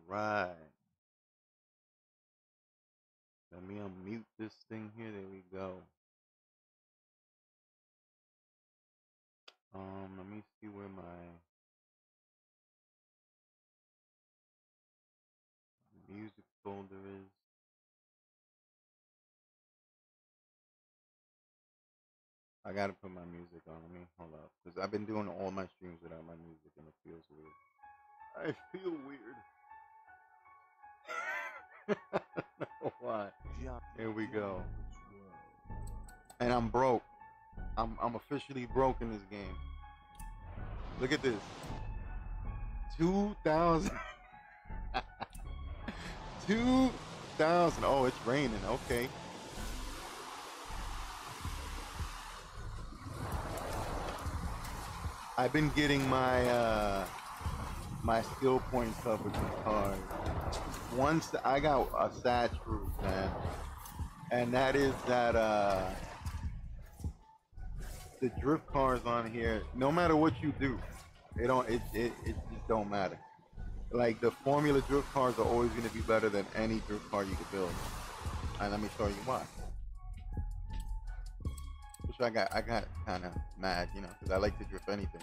right. Let me unmute this thing here. There we go. Let me see where my music folder is. I gotta put my music on. Let me hold up, because I've been doing all my streams without my music, and it feels weird. I feel weird. I don't know why. Here we go. And I'm broke. I'm officially broke in this game. Look at this. 2,000. 2,000. Oh, it's raining. Okay. I've been getting my my skill points up with these cars. Once I got a sad truth, man, and that is that the drift cars on here, no matter what you do, it just don't matter. Like the Formula drift cars are always going to be better than any drift car you could build, and let me show you why. Which I got kind of mad, you know, because I like to drift anything.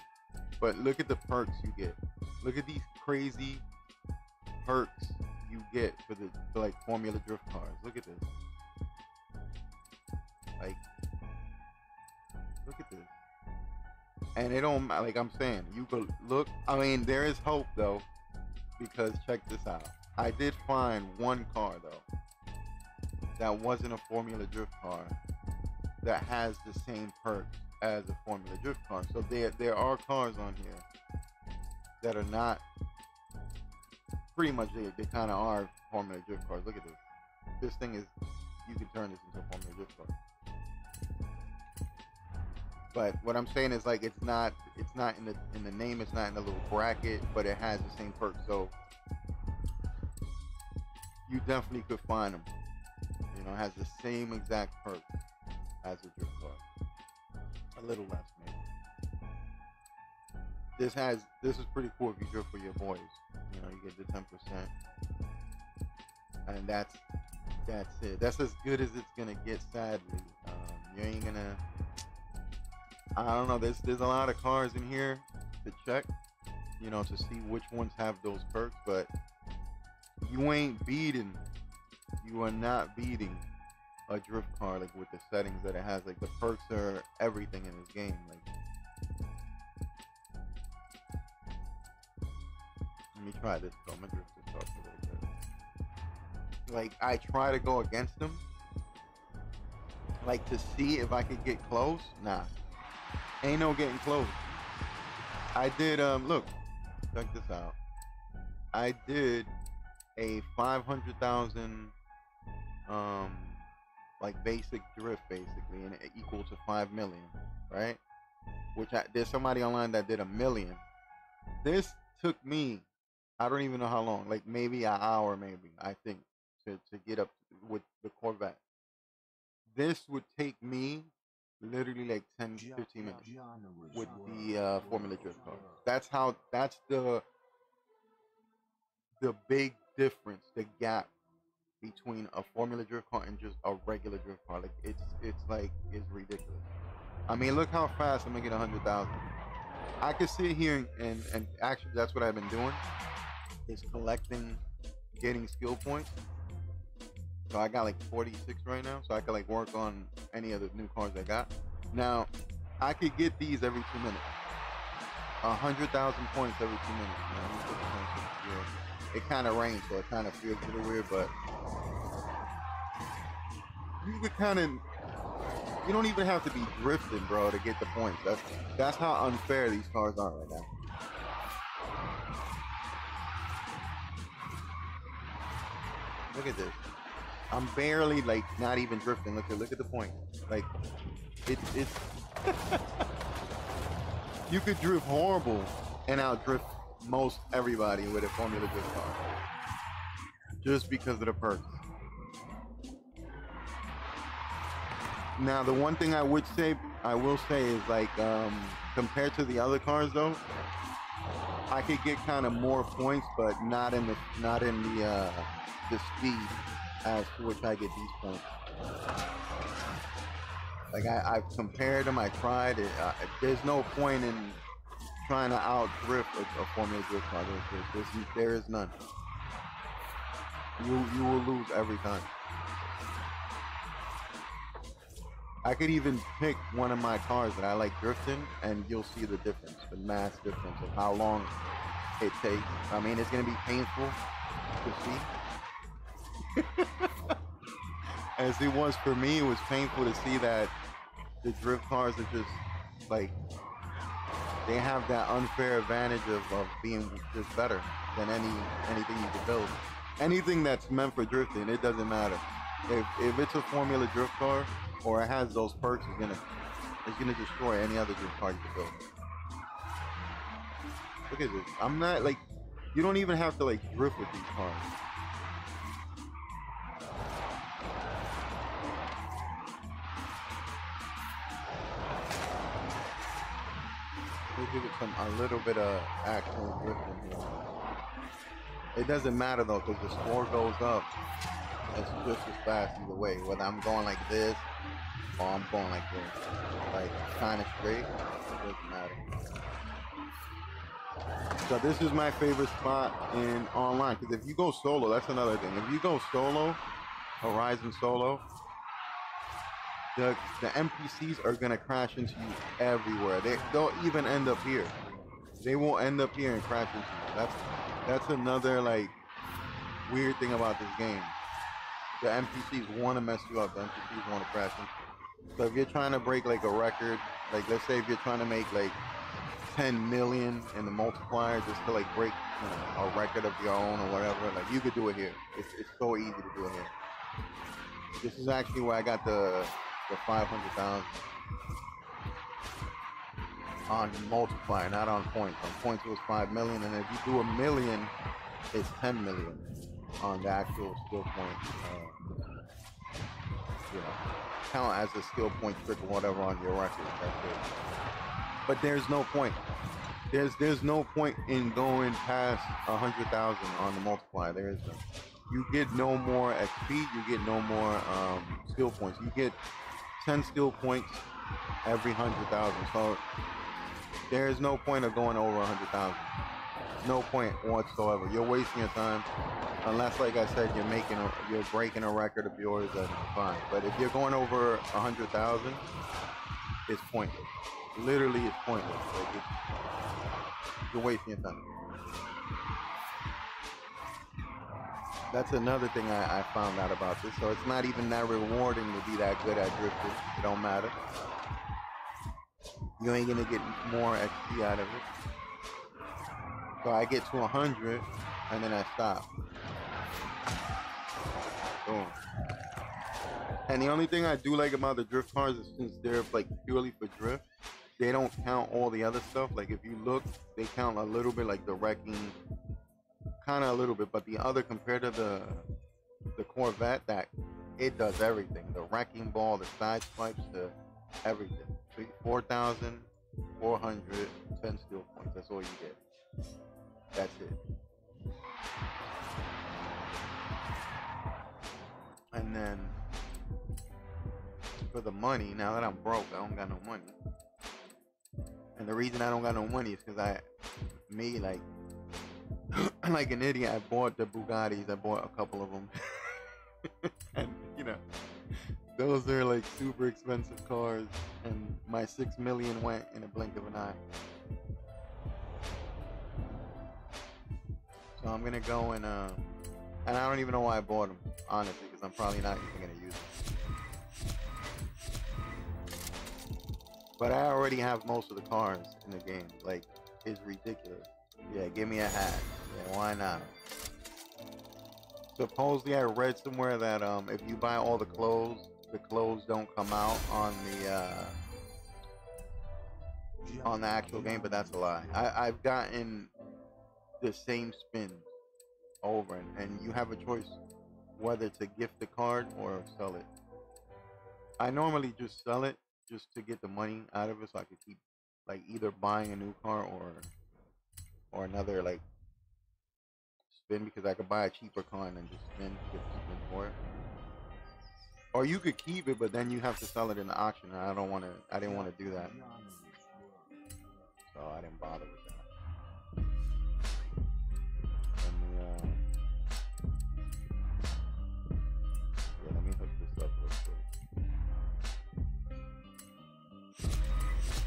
But look at the perks you get. Look at these crazy perks you get for like Formula drift cars. Look at this. Like, look at this. And it don't, like I'm saying, you could look. I mean, there is hope though, because check this out. I did find one car though that wasn't a Formula drift car that has the same perks as a Formula drift car. So there are cars on here that are not, pretty much they kind of are Formula drift cars. Look at this. This thing is, you can turn this into a Formula drift car. But what I'm saying is, like, it's not in the name, it's not in the little bracket, but it has the same perks. So you definitely could find them. You know, it has the same exact perks as a drift car. A little less maybe. This is pretty cool if you drift for your boys. You know, you get the 10%. And that's it. That's as good as it's gonna get, sadly. You ain't gonna, I don't know, there's a lot of cars in here to check, you know, to see which ones have those perks, but you ain't beating, you are not beating a drift car like with the settings that it has. Like the perks are everything in this game. Like, let me try this though. I'm gonna drift this off a little bit. Like, I try to go against them, like to see if I could get close. Nah. Ain't no getting close. I did, look, check this out. I did a 500,000, like basic drift basically, and it equal to 5 million, right? Which there's somebody online that did 1 million. This took me, I don't even know how long, like maybe an hour, maybe, I think, to get up with the Corvette. This would take me literally like 10, 15 minutes with the Formula drift car. That's the big difference, the gap between a Formula drift car and just a regular drift car. Like, it's ridiculous. I mean, look how fast I'm gonna get 100,000. I could sit here and actually, that's what I've been doing, is collecting, getting skill points. So I got like 46 right now, so I could like work on any of the new cars I got. Now, I could get these every 2 minutes. 100,000 points every 2 minutes. You know, it kind of rains, so it kind of feels a little weird, but you could kind of, you don't even have to be drifting, bro, to get the points. That's how unfair these cars are right now. Look at this. I'm barely, like, not even drifting. Look at the point. Like, it's you could drift horrible and outdrift most everybody with a Formula drift car, just because of the perks. Now, the one thing I will say is, like, compared to the other cars though, I could get kind of more points, but not in the speed as to which I get these points. Like I've compared them. I tried it. There's no point in trying to out drift a Formula Drift car. There is none. You will lose every time. I could even pick one of my cars that I like drifting, and you'll see the difference, the mass difference of how long it takes. I mean, it's gonna be painful to see. As it was for me, it was painful to see that the drift cars are just like, they have that unfair advantage of being just better than anything you could build. Anything that's meant for drifting, it doesn't matter. If it's a Formula Drift car or it has those perks, it's gonna destroy any other drift car you can build. Look at this. I'm not like, you don't even have to like drift with these cars. We'll give it a little bit of actual drifting here. It doesn't matter though, because the score goes up. It's just as fast either way. Whether I'm going like this or I'm going like this, like kind of straight, it doesn't matter. So this is my favorite spot in online, because if you go solo, that's another thing. If you go solo, Horizon solo, the NPCs are gonna crash into you everywhere. They'll even end up here. They will end up here and crash into you. That's another like weird thing about this game. The NPCs want to mess you up. The NPCs want to crash into you. So if you're trying to break like a record, like let's say if you're trying to make like 10 million in the multiplier just to like break, you know, a record of your own or whatever, like you could do it here. It's so easy to do it here. This is actually where I got the 500,000 on multiplier, not on points. On points it was 5 million, and if you do a million, it's 10 million on the actual skill point. You know, count as a skill point trick or whatever on your record. That's it. But there's no point. There's no point in going past 100,000 on the multiplier. There is no. You get no more XP. You get no more skill points. You get 10 skill points every 100,000. So there is no point of going over 100,000. No point whatsoever. You're wasting your time, unless, like I said, you're breaking a record of yours. That's fine. But if you're going over 100,000, it's pointless. Literally, it's pointless. Like you're wasting your time. That's another thing I found out about this. So it's not even that rewarding to be that good at drifting. It don't matter. You ain't gonna get more XP out of it. So I get to 100 and then I stop. Boom. And the only thing I do like about the drift cars is since they're like purely for drift, they don't count all the other stuff. Like if you look, they count a little bit, like the wrecking, kind of a little bit, but the other, compared to the Corvette, that it does everything. The wrecking ball, the side swipes, the everything. 4,410 skill points. That's all you get. That's it. And then for the money, now that I'm broke, I don't got no money. And the reason I don't got no money is because like like an idiot, I bought the Bugattis. I bought a couple of them. And you know, those are like super expensive cars, and my 6 million went in a blink of an eye. So I'm gonna go and I don't even know why I bought them, honestly, because I'm probably not even gonna use them. But I already have most of the cars in the game. Like, it's ridiculous. Yeah, give me a hat. Yeah, why not? Supposedly, I read somewhere that if you buy all the clothes don't come out on the actual game, but that's a lie. I've gotten the same spins over, and you have a choice whether to gift the card or sell it. I normally just sell it just to get the money out of it, so I could keep like either buying a new car or another like spin because I could buy a cheaper car and then just spin to get the spin for it. Or you could keep it, but then you have to sell it in the auction. And I don't want to. I didn't want to do that, so I didn't bother with that. Let me hook this up real quick.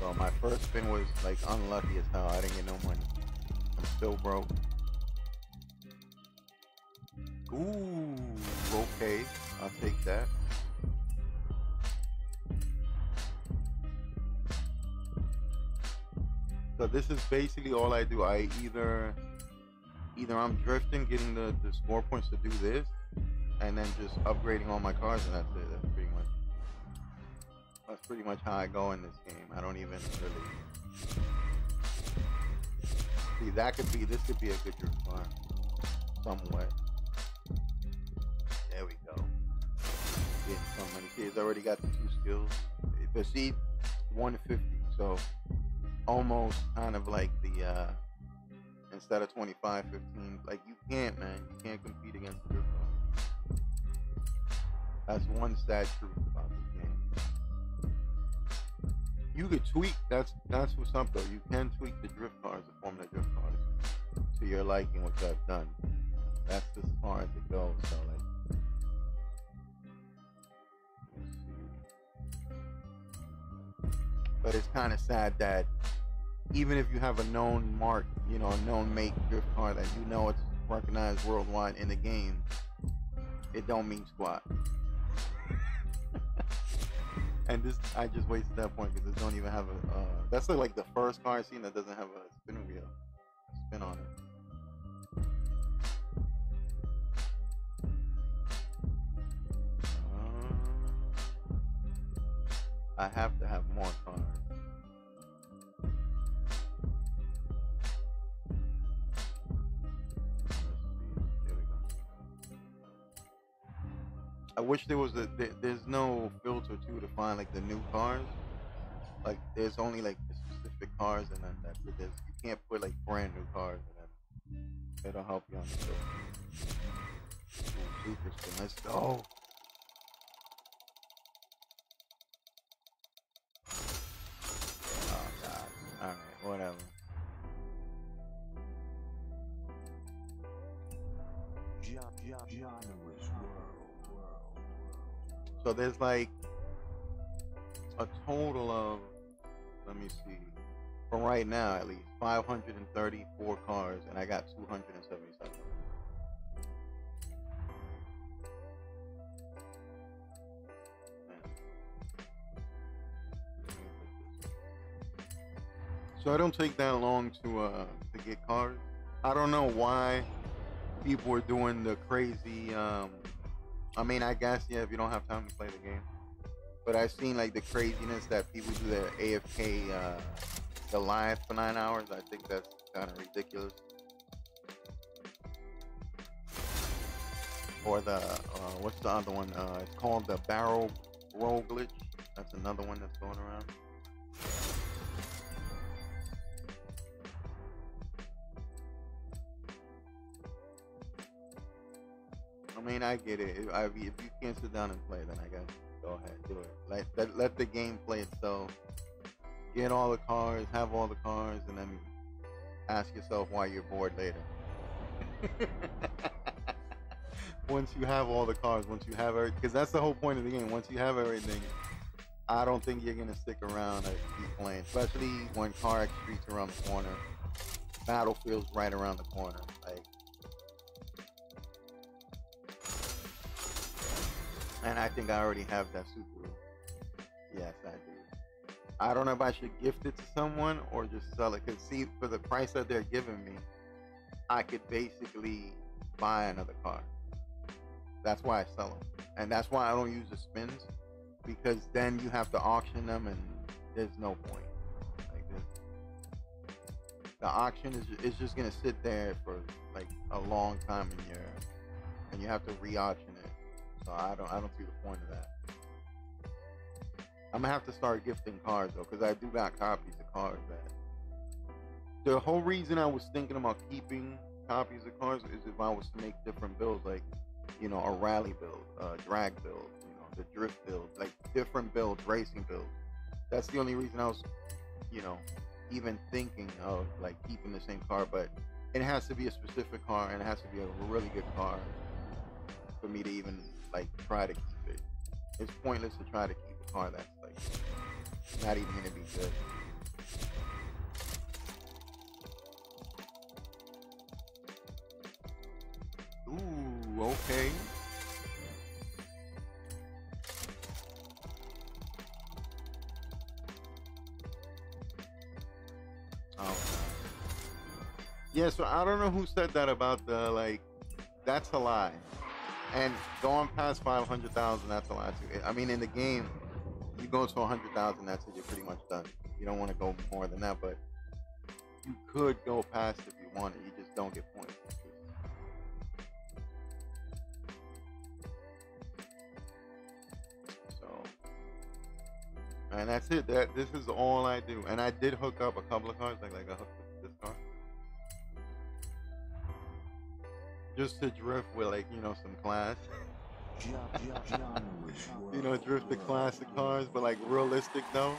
So my first spin was like unlucky as hell. I didn't get no money. I'm still broke. Ooh, okay. I'll take that. So this is basically all I do. I either I'm drifting, getting the score points to do this, and then just upgrading all my cars, and that's it. That's pretty much how I go in this game. I don't even really see. This could be a good drift car, somewhat. There we go. Getting some money. See, it's already got the 2 skills. But see, 150. So almost kind of like the instead of 25, 15. Like you can't, man. You can't compete against the drift car. That's one sad truth about this game. You could tweak. That's what's up though. You can tweak the drift cars, the Formula drift cars, to your liking, which I've done. That's as far as it goes. So like. But it's kind of sad that even if you have a known mark, you know, a known make drift car that you know it's recognized worldwide in the game, it don't mean squat. And this, I just wasted that point because it don't even have a. That's like the first car I've seen that doesn't have a spin wheel, spin on it. I have to have more cars. I wish there was there's no filter too to find like the new cars. Like there's only like the specific cars, and then you can't put like brand new cars, and then it'll help you on the filter. Super spin, let's go. Oh god. Alright, whatever. So there's like a total of, let me see, for right now at least 534 cars, and I got 277. So it don't take that long to get cars. I don't know why people are doing the crazy. I mean, I guess yeah, if you don't have time to play the game. But I've seen like the craziness that people do their AFK, the live for 9 hours. I think that's kind of ridiculous. Or the what's the other one? It's called the barrel roll glitch. That's another one that's going around. I mean, I get it. If you can't sit down and play, then I guess go ahead, do it. Let the game play itself. Get all the cars, have all the cars, and then ask yourself why you're bored later. Once you have all the cars, once you have everything, because that's the whole point of the game. Once you have everything, I don't think you're gonna stick around and keep playing, especially when Car X Street's around the corner, Battlefield's right around the corner. Like. And I think I already have that Subaru. Yes, I do. I don't know if I should gift it to someone or just sell it. Because see, for the price that they're giving me, I could basically buy another car. That's why I sell them. And that's why I don't use the spins. Because then you have to auction them and there's no point. Like this. The auction is just going to sit there for like a long time and you have to re-auction it. So I don't see the point of that. I'm gonna have to start gifting cars though, because I do got copies of cars that the whole reason I was thinking about keeping copies of cars is if I was to make different builds, like, you know, a rally build, drag build, you know, the drift build, like different builds, racing builds. That's the only reason I was, you know, even thinking of like keeping the same car. But it has to be a specific car, and it has to be a really good car for me to even like try to keep it. It's pointless to try to keep a car that's like not even gonna be good. Ooh, okay. Oh. Yeah, so I don't know who said that about the like. That's a lie. And going past 500,000, that's a lie too. I mean, in the game, you go to 100,000, that's it. You're pretty much done. You don't want to go more than that, but you could go past if you wanted. You just don't get points. So, and that's it. This is all I do. And I did hook up a couple of cars, like I hooked up this car, just to drift with, like, you know, some class. You know, drift the classic cars, but like realistic though.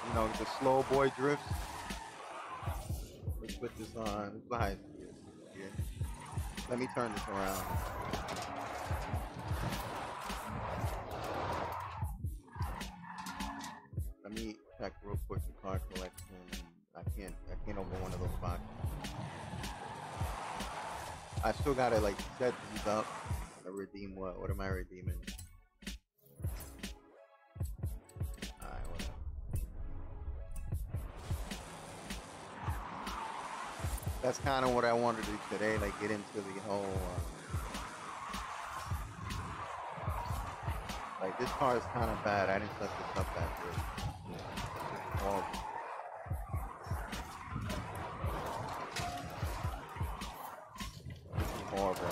You know, the slow boy drifts. Let's put this on. Let's go ahead. Yeah. Let me turn this around. Let me check real quick the car collection. I can't open one of those boxes. I still gotta like set these up. To redeem what? What am I redeeming? Alright, whatever. That's kind of what I want to do today, like get into the whole like this car is kind of bad. I didn't set this up that good. Oh. This is horrible.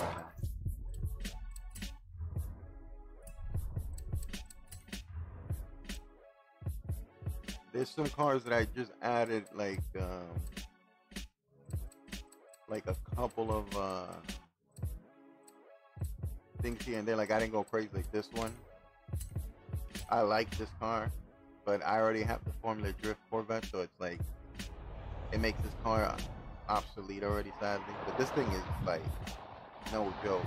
There's some cars that I just added like a couple of things here and there. Like I didn't go crazy like this one. I like this car, but I already have the Formula Drift Corvette, so it's like it makes this car obsolete already, sadly. But this thing is like no joke.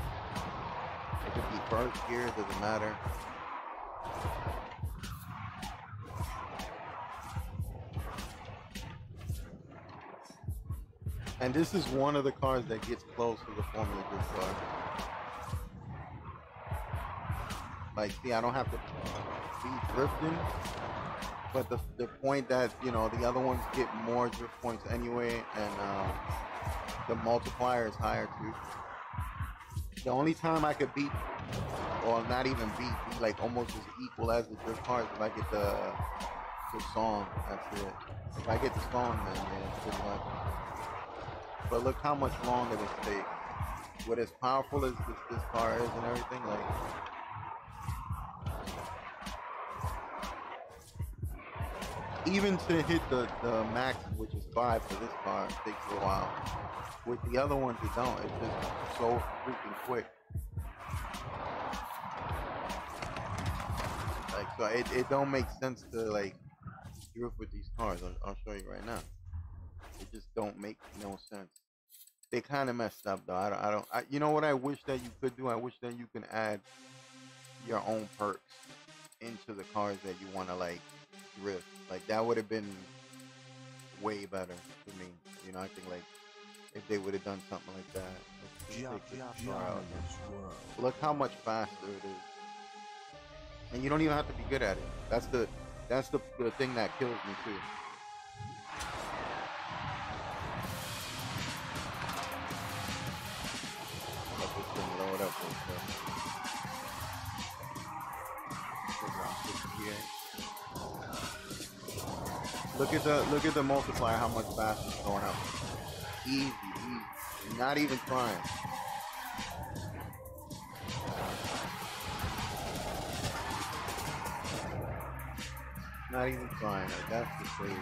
It could be first gear, doesn't matter. And this is one of the cars that gets close to the Formula Drift car. Like, see, I don't have to be drifting, but the point that, you know, the other ones get more drift points anyway, and the multiplier is higher too. The only time I could beat, or not even beat, be like almost as equal as the drift cars if I get the song. That's it. If I get the song, then yeah, pretty much. But look how much longer this takes. With as powerful as this car is and everything, like even to hit the max, which is 5 for this car, takes a while. With the other ones, it don't. It's just so freaking quick. Like, so it don't make sense to like drift with these cars. I'll show you right now. It just don't make no sense. They kind of messed up though. I you know what I wish that you could do? I wish that you can add your own perks into the cars that you want to like drift. Like that would have been way better to me. You know, I think like if they would have done something like that. Look how much faster it is. And you don't even have to be good at it. That's the thing that kills me too. Let this thing load up real quick. Look at the multiplier, how much faster it's going up. Easy, easy. Not even trying. Not even trying. Like, that's the crazy.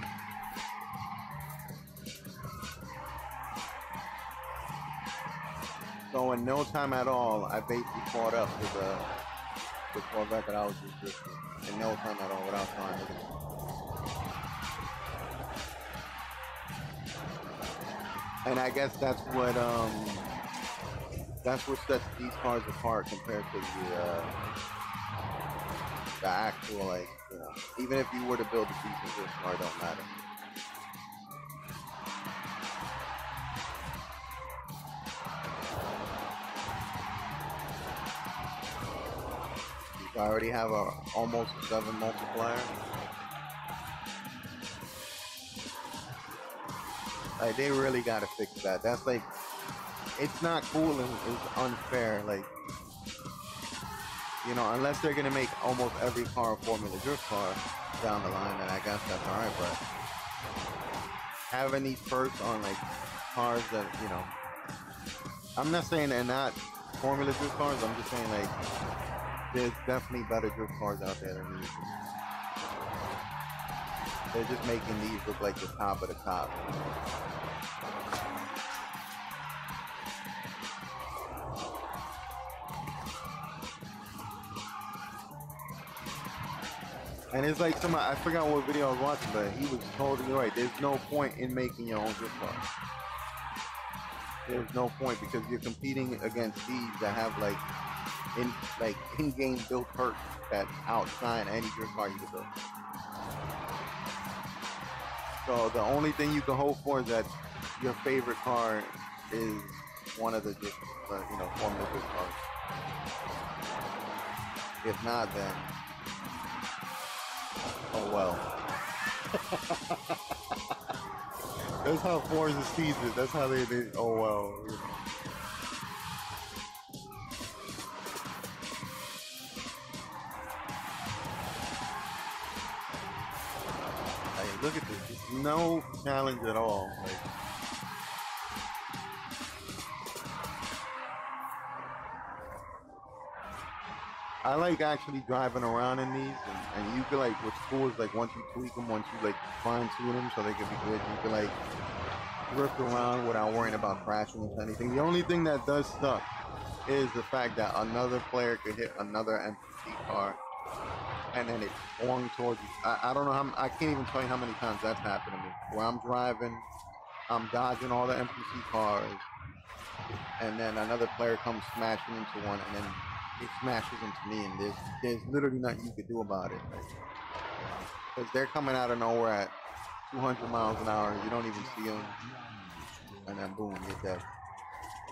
So in no time at all, I basically caught up to the Corvette that I was just drifting. In no time at all, without trying. And I guess that's what sets these cars apart compared to the actual, like, you know, even if you were to build a decent drift car, it don't matter. I already have a almost 7 multiplier. Like, they really gotta fix that. That's like, it's not cool and it's unfair. Like, you know, unless they're gonna make almost every car a Formula Drift car down the line, then I guess that's alright. But having these perks on like cars that, you know, I'm not saying they're not Formula Drift cars. I'm just saying like, there's definitely better drift cars out there than these. They're just making these look like the top of the top. And it's like I forgot what video I was watching, but he was totally right. There's no point in making your own drift car. There's no point because you're competing against these that have like in-game built perks that outshine any drift car you can build. So the only thing you can hope for is that your favorite car is one of the just you know, Formula Drift cars. If not, then oh well. That's how Forza sees it. That's how they oh well. You know. Look at this. There's no challenge at all. Like, I like actually driving around in these, and you can like, what's cool is like once you tweak them, once you like fine tune them so they can be good, you can like drift around without worrying about crashing into anything. The only thing that does suck is the fact that another player could hit another NPC car and then it swung towards you. I don't know how, I can't even tell you how many times that's happened to me. Where I'm driving, I'm dodging all the NPC cars, and then another player comes smashing into one, and then it smashes into me, and there's literally nothing you could do about it. Because they're coming out of nowhere at 200 miles an hour, you don't even see them, and then boom, you're dead.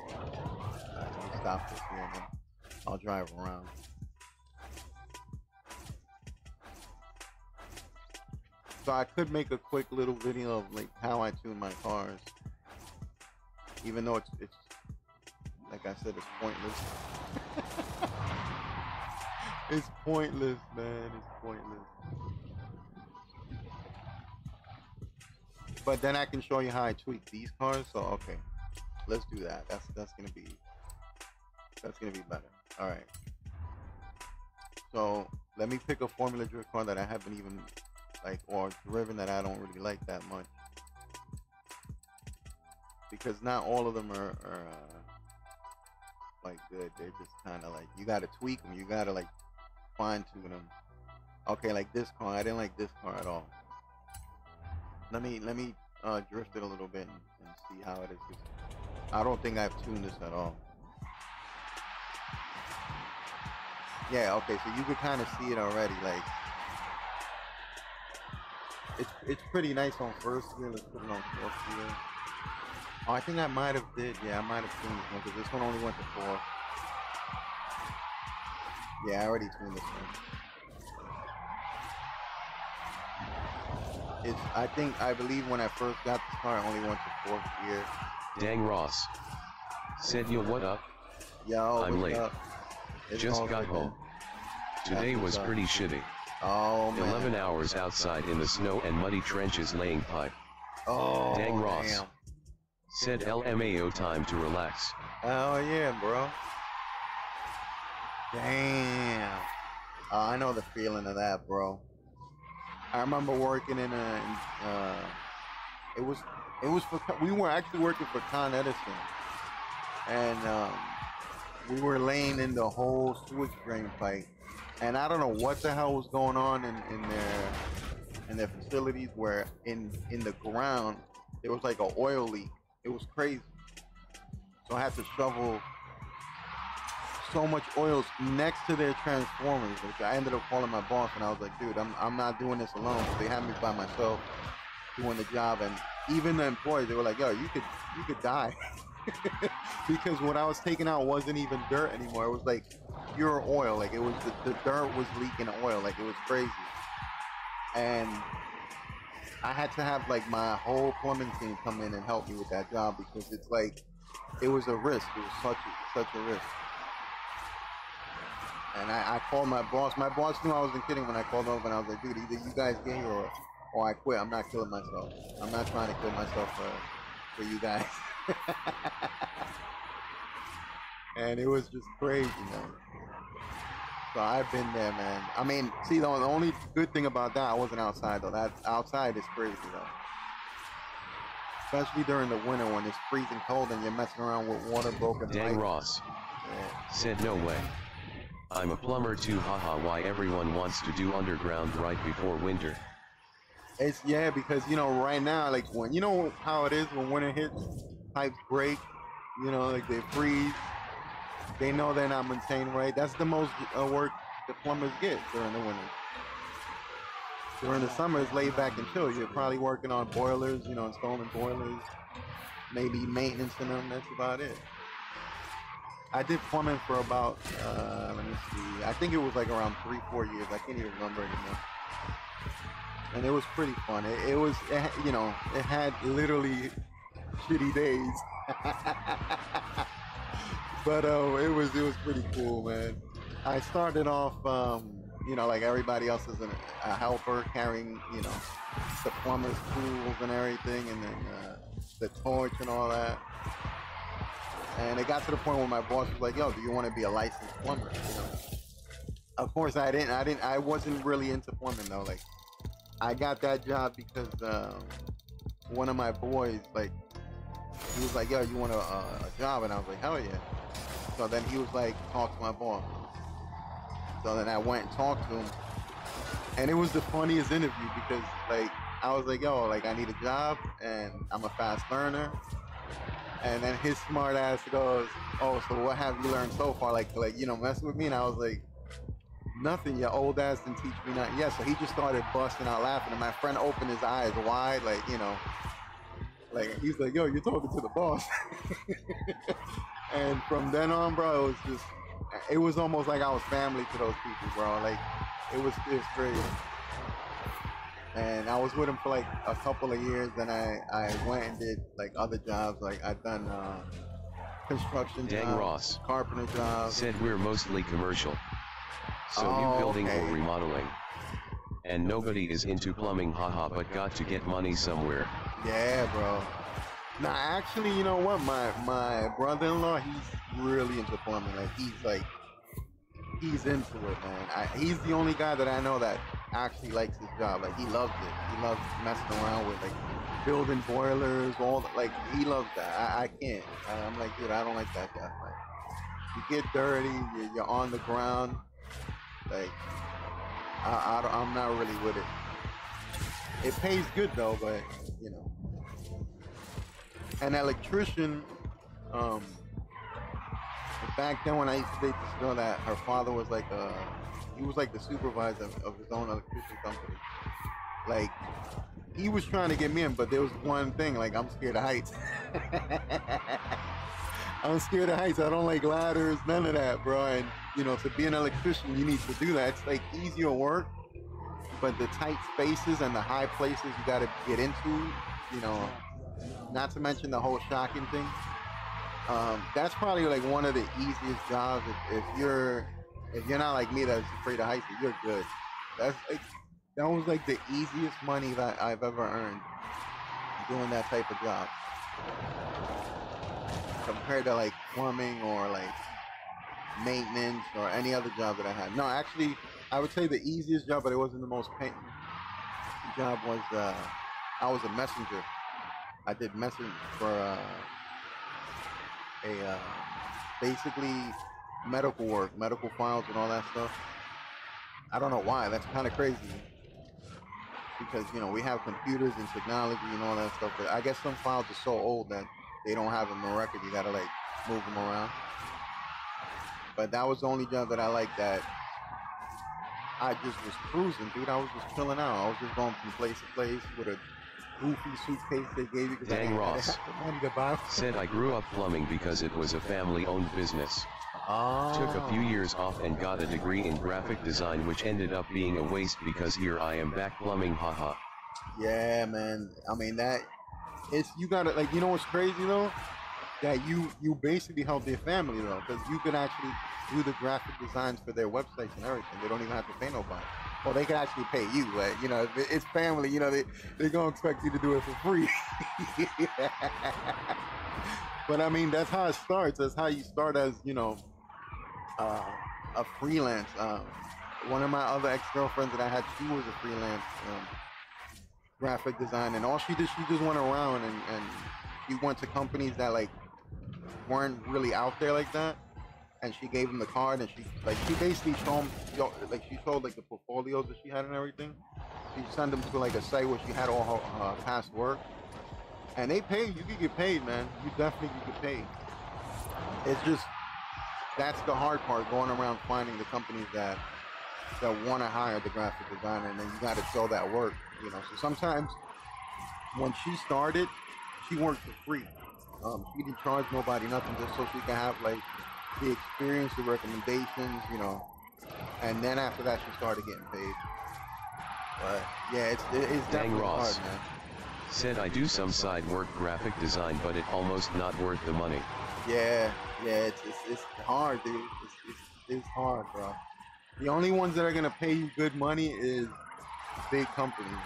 Let me stop this here, and then I'll drive around. So I could make a quick little video of like how I tune my cars, even though it's like I said, it's pointless. It's pointless, man. It's pointless. But then I can show you how I tweak these cars. So okay, let's do that. That's gonna be better. All right. So let me pick a Formula Drift car that I haven't even like, or driven that I don't really like that much, because not all of them are like good. They're just kind of like, you gotta tweak them, you gotta like fine tune them. Okay, like this car, I didn't like this car at all. Let me drift it a little bit and see how it is. I don't think I've tuned this at all. Yeah, okay, so you can kind of see it already. Like, it's pretty nice on first gear. Let's put it on fourth gear. Oh, I think I might have did. Yeah, I might have tuned this one because this one only went to 4. Yeah, I already tuned this one. I believe when I first got this car, I only went to 4th gear. Dang Ross. Said yo, what up? Yo, I'm late. Just got home. Today was pretty shitty. Oh, man. 11 hours outside in the snow and muddy trenches laying pipe. Oh, dang Ross. Damn. Said LMAO time to relax. Oh yeah, bro. Damn. I know the feeling of that, bro. I remember working in we were actually working for Con Edison, and we were laying in the whole sewage drain pipe, and I don't know what the hell was going on in their facilities, where in the ground there was like an oil leak. It was crazy. So I had to shovel so much oil next to their transformers. Which I ended up calling my boss, and I was like, dude, I'm not doing this alone. So they had me by myself doing the job, and even the employees, they were like, yo, you could die. Because what I was taking out wasn't even dirt anymore. It was like pure oil. Like it was the dirt was leaking oil. Like it was crazy. And I had to have like my whole plumbing team come in and help me with that job, because it's like it was a risk. It was such a risk. And I called my boss. My boss knew I wasn't kidding when I called over, and I was like, dude, either you guys get here or I quit. I'm not killing myself. I'm not trying to kill myself for you guys. And it was just crazy, man. So I've been there, man. I mean, see, the only good thing about that, I wasn't outside, though. That outside is crazy, though. Especially during the winter when it's freezing cold and you're messing around with water broken pipes. Dang Ross. Yeah. Said no way. I'm a plumber too, haha. Why everyone wants to do underground right before winter. It's, yeah, because, you know, right now, like, when, you know how it is when winter hits, pipes break, you know, like they freeze. They know they're not maintained right. That's the most work the plumbers get during the winter. During the summer, it's laid back and chill. You're probably working on boilers, you know, installing boilers, maybe maintenance in them. That's about it. I did plumbing for about, let me see, I think it was like around 3-4 years. I can't even remember anymore. And it was pretty fun. It was, you know, it had literally shitty days. But it was pretty cool, man. I started off, you know, like everybody else as a helper, carrying, you know, the plumber's tools and everything, and then the torch and all that. And it got to the point where my boss was like, yo, do you want to be a licensed plumber? You know. Of course I wasn't really into plumbing though. Like, I got that job because one of my boys, like, he was like, yo, you want a job? And I was like, hell yeah. So then he was like, talk to my boss. So then I went and talked to him. And it was the funniest interview because, like, I was like, yo, like, I need a job and I'm a fast learner. And then his smart ass goes, oh, so what have you learned so far? Like, you know, messing with me? And I was like, nothing. Your old ass didn't teach me nothing. Yeah, so he just started busting out laughing. And my friend opened his eyes wide, like, you know, like, he's like, yo, you're talking to the boss. And from then on, bro, it was almost like I was family to those people, bro. Like, it was crazy. And I was with him for like a couple of years. Then I went and did like other jobs. Like, I've done construction Dang jobs, Ross. carpenter jobs. Said we're mostly commercial. So new building or remodeling. And nobody is into plumbing, haha, but got to get money somewhere. Yeah, bro. Now, actually, you know what? My brother-in-law, he's really into plumbing. Like, he's into it, man. He's the only guy that I know that actually likes his job. Like, he loves it. He loves messing around with, like, building boilers, like, he loves that. I can't. I'm like, dude, I don't like that job. Like, you get dirty, you're on the ground. Like, I'm not really with it. It pays good, though, but, you know. An electrician, back then when I used to date this girl, that her father was like he was like the supervisor of his own electrician company. Like, he was trying to get me in, but there was one thing, like, I'm scared of heights. I'm scared of heights. I don't like ladders, none of that, bro. And, you know, to be an electrician, you need to do that. It's like easier work, but the tight spaces and the high places you got to get into, you know, not to mention the whole shocking thing. That's probably like one of the easiest jobs. If you're not like me that's afraid of heights, you're good. That was like the easiest money that I've ever earned doing that type of job, compared to like plumbing or like maintenance or any other job that I had. No, actually, I would say the easiest job, but it wasn't the most paying job, was I was a messenger. I did message for basically medical work, medical files and all that stuff. I don't know why. That's kind of crazy because we have computers and technology and all that stuff. But I guess some files are so old that they don't have them on record. You gotta like move them around. But that was the only job that I liked that I just was cruising, dude. I was just chilling out. I was just going from place to place with a goofy suitcase they gave you because I didn't have the money to buy. Said I grew up plumbing because it was a family-owned business. Took a few years off and got a degree in graphic design, which ended up being a waste because here I am back plumbing, haha. Yeah, man. I mean you gotta like, what's crazy though? That you basically help their family though, because you can actually do the graphic designs for their websites and everything. They don't even have to pay nobody. Well, they can actually pay you, but if it's family, they're gonna expect you to do it for free. But I mean, that's how it starts. That's how you start as a freelance. One of my other ex-girlfriends that I had, she was a freelance graphic designer, and all she did, she just went around and she went to companies that like weren't really out there like that, and she gave them the card, and she basically showed them, she showed like the portfolios that she had and everything. She sent them to like a site where she had all her past work, and they paid. You could get paid, man. You definitely could get paid. It's just that's the hard part, going around finding the companies that want to hire the graphic designer, and then you got to show that work. So sometimes when she started, she worked for free. She didn't charge nobody nothing, just so she can have like the experience, the recommendations, and then after that she started getting paid. But yeah, it's definitely hard, man. Said I do some side work graphic design, but it almost not worth the money. Yeah, it's hard, dude. It's hard, bro. The only ones that are gonna pay you good money is big companies,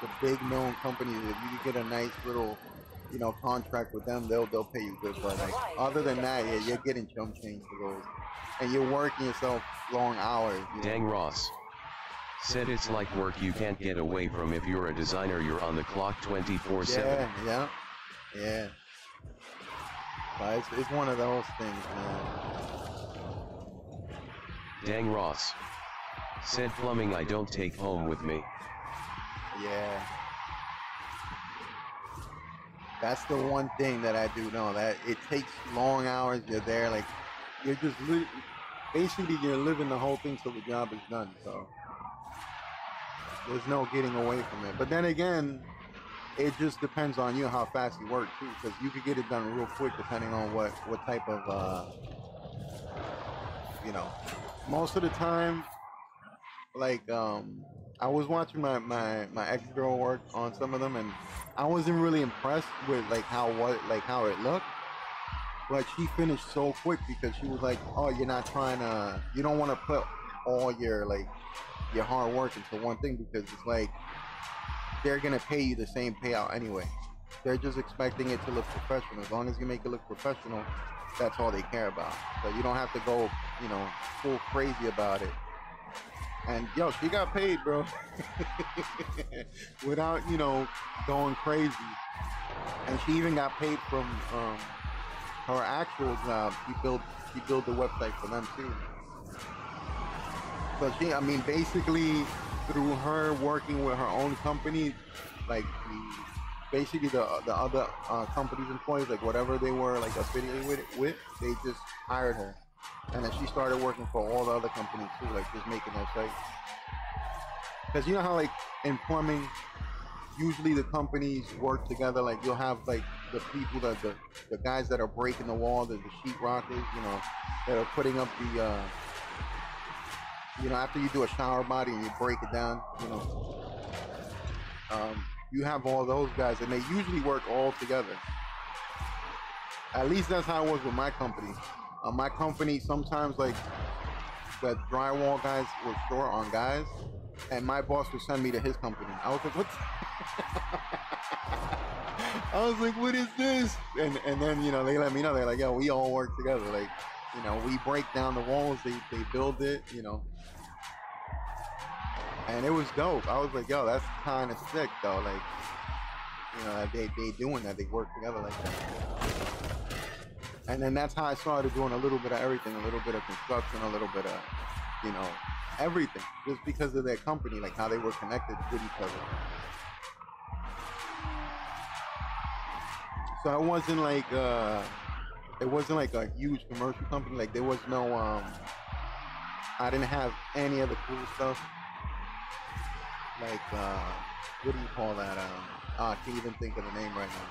the big known companies. If you can get a nice little contract with them, they'll pay you good. But like, other than that, yeah, you're getting chump change for those, and you're working yourself long hours. Dang Ross. Said it's like work you can't get away from. If you're a designer, you're on the clock 24/7. Yeah. But it's one of those things, man. Dang Ross. Said plumbing I don't take home with me. Yeah. That's the one thing that I do know, that it takes long hours. You're there, like, you're just basically you're living the whole thing till the job is done. So there's no getting away from it. But then again, it just depends on you how fast you work too, because you could get it done real quick depending on what type of most of the time, like I was watching my ex-girl work on some of them, and I wasn't really impressed with how it looked. But she finished so quick because she was like, "Oh, you don't want to put all your hard work into one thing, because it's like they're gonna pay you the same payout anyway. They're just expecting it to look professional. As long as you make it look professional, that's all they care about. So you don't have to go, full crazy about it." And yo, she got paid, bro, without going crazy. And she even got paid from her actual job. She built the website for them too. So basically through her working with her own company, basically the other company's employees, like whatever they were affiliated with, they just hired her. And then she started working for all the other companies too, just making their sites. Because you know how in plumbing, usually the companies work together. You'll have the people the guys that are breaking the wall, the sheet rockers, that are putting up the after you do a shower body and you break it down, you have all those guys, and they usually work all together. At least that's how it was with my company. My company, sometimes the drywall guys were short on guys, and my boss would send me to his company. I was like, what? I was like, what is this? And then, they let me know. They're like, yo, we all work together. We break down the walls, they build it, And it was dope. I was like, yo, that's kind of sick, though. They doing that. They work together like that. And then that's how I started doing a little bit of everything, a little bit of construction, a little bit of, you know, everything, just because of their company, like how they were connected with each other. So it wasn't like a huge commercial company. Like there was no, I didn't have any of the cool stuff. Like, what do you call that? I can't even think of the name right now.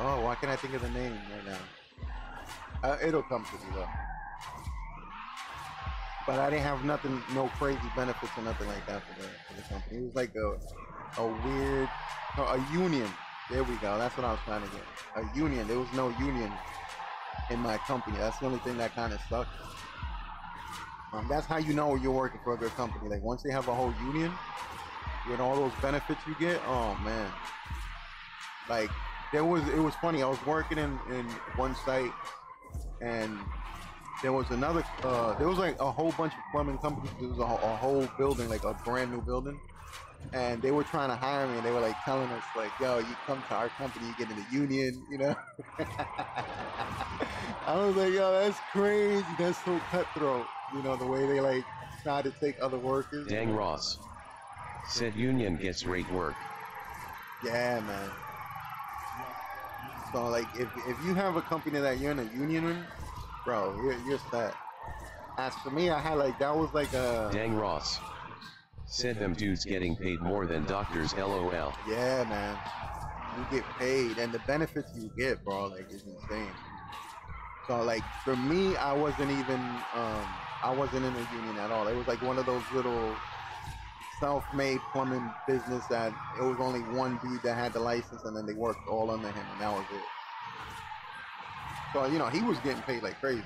Oh, why can't I think of the name right now? It'll come to me though. But I didn't have nothing, no crazy benefits or nothing like that for the company. It was like a weird, a union. There we go. That's what I was trying to get. A union. There was no union in my company. That's the only thing that kind of sucked. That's how you know you're working for a good company. Like once they have a whole union with all those benefits you get, oh man. Like it was funny. I was working in one site and there was another, there was like a whole bunch of plumbing companies. There was a whole building, like a brand new building. And they were trying to hire me and they were like telling us like, yo, you come to our company, you get in the union, you know? I was like, yo, that's crazy. That's so cutthroat. You know, the way they like try to take other workers. Dang Ross. Said union gets great work. Yeah, man. So like if you have a company that you're in a union in, bro, you're set. As for me, I had like, that was like a... Dang Ross. Said them dudes getting paid more than doctors, LOL. Yeah, man. You get paid, and the benefits you get, bro, like, is insane. So, like, for me, I wasn't even, I wasn't in a union at all. It was like one of those little self-made plumbing business that it was only one dude that had the license, and then they worked all under him, and that was it. So, you know, he was getting paid like crazy.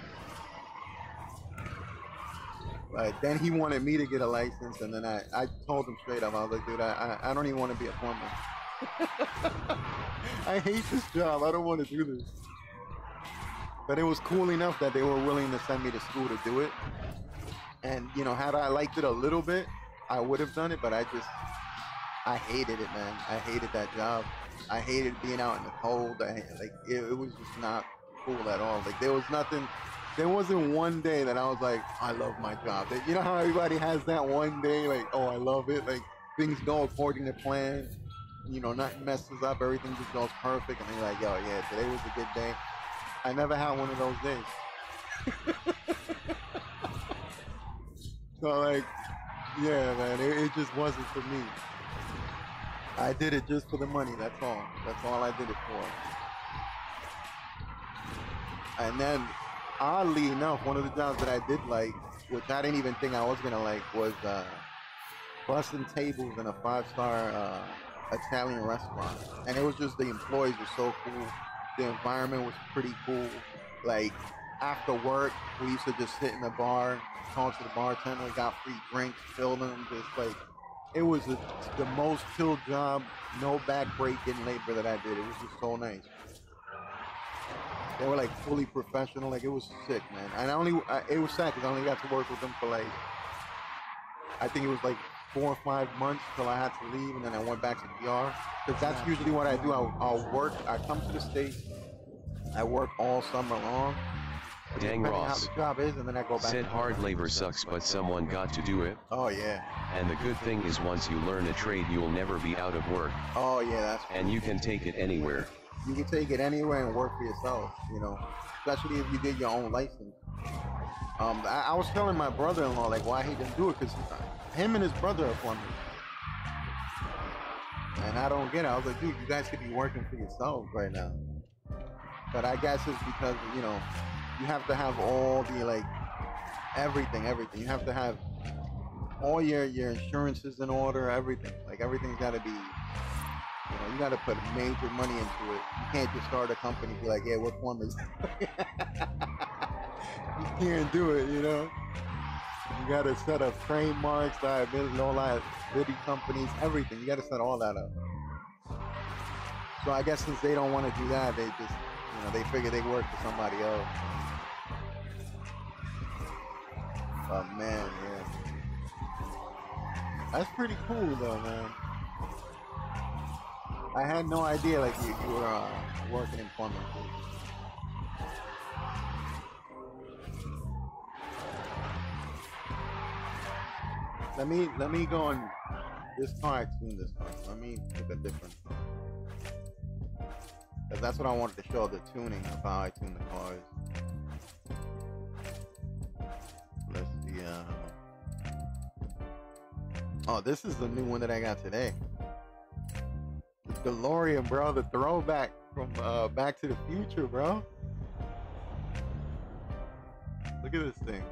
But then he wanted me to get a license, and then I told him straight up, I was like, dude, I don't even want to be a plumber. I hate this job. I don't want to do this. But it was cool enough that they were willing to send me to school to do it. And, you know, had I liked it a little bit, I would have done it, but I hated it, man. I hated that job. I hated being out in the cold. It was just not cool at all. Like, there wasn't one day that I was like, I love my job. You know how everybody has that one day, like, oh, I love it. Like, things go according to plan. You know, nothing messes up. Everything just goes perfect. And they're like, yo, yeah, today was a good day. I never had one of those days. So, like, yeah, man, it just wasn't for me. I did it just for the money. That's all. That's all I did it for. And then, oddly enough, one of the jobs that I did like, which I didn't even think I was gonna like, was busting tables in a 5-star Italian restaurant. And it was just, the employees were so cool. The environment was pretty cool. Like, after work, we used to just sit in the bar, talk to the bartender, got free drinks, fill them, just like, it was the most chill job, no back-breaking labor that I did. It was just so nice. They were like fully professional, like it was sick, man. And it was sad because I only got to work with them for like, I think it was like 4 or 5 months till I had to leave, and then I went back to PR. Because that's usually what I do. I'll work, I come to the States, I work all summer long. Dang Ross. How the job is, and then I go back. Said hard labor sucks, but someone got to do it. Oh yeah. And the good thing is once you learn a trade, you'll never be out of work. Oh yeah, that's cool. And you can take it anywhere. You can take it anywhere and work for yourself, you know, especially if you get your own license. I was telling my brother-in-law like why he didn't do it, because him and his brother are plumbers. And I don't get it. I was like, dude, you guys could be working for yourselves right now. But I guess it's because, you know, you have to have all the, like, everything. You have to have all your insurances in order, everything. Like, everything's got to be, you know, you got to put major money into it. You can't just start a company and be like, yeah, we're plumbers. You can't do it, you know? You got to set up trademarks, liability, all that, bidding companies, everything. You got to set all that up. So I guess since they don't want to do that, they just, you know, they figure they work for somebody else. Oh man, yeah. That's pretty cool though, man. I had no idea like you were working in plumbing too. Let me go on this car. I tuned this car. Let me pick a different car. Cause that's what I wanted to show, the tuning of how I tune the cars. Let's see. Oh, this is the new one that I got today. The DeLorean, bro. The throwback from Back to the Future, bro. Look at this thing.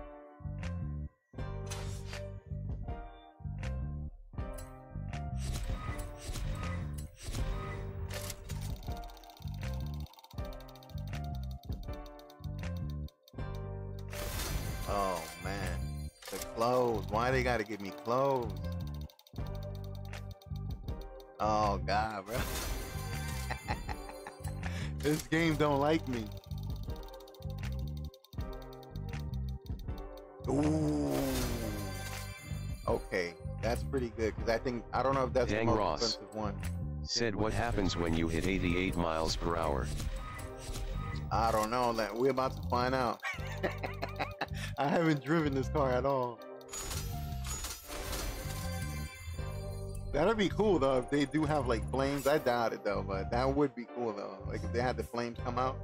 Oh man, the clothes. Why they gotta give me clothes? Oh god, bro. This game don't like me. Ooh. Okay, that's pretty good because I don't know if that's Dang, the most Ross expensive one. said, what happens when you hit 88 miles per hour? I don't know. Like, we're about to find out. I haven't driven this car at all. That'd be cool though if they do have like flames. I doubt it though, but that would be cool though. Like if they had the flames come out.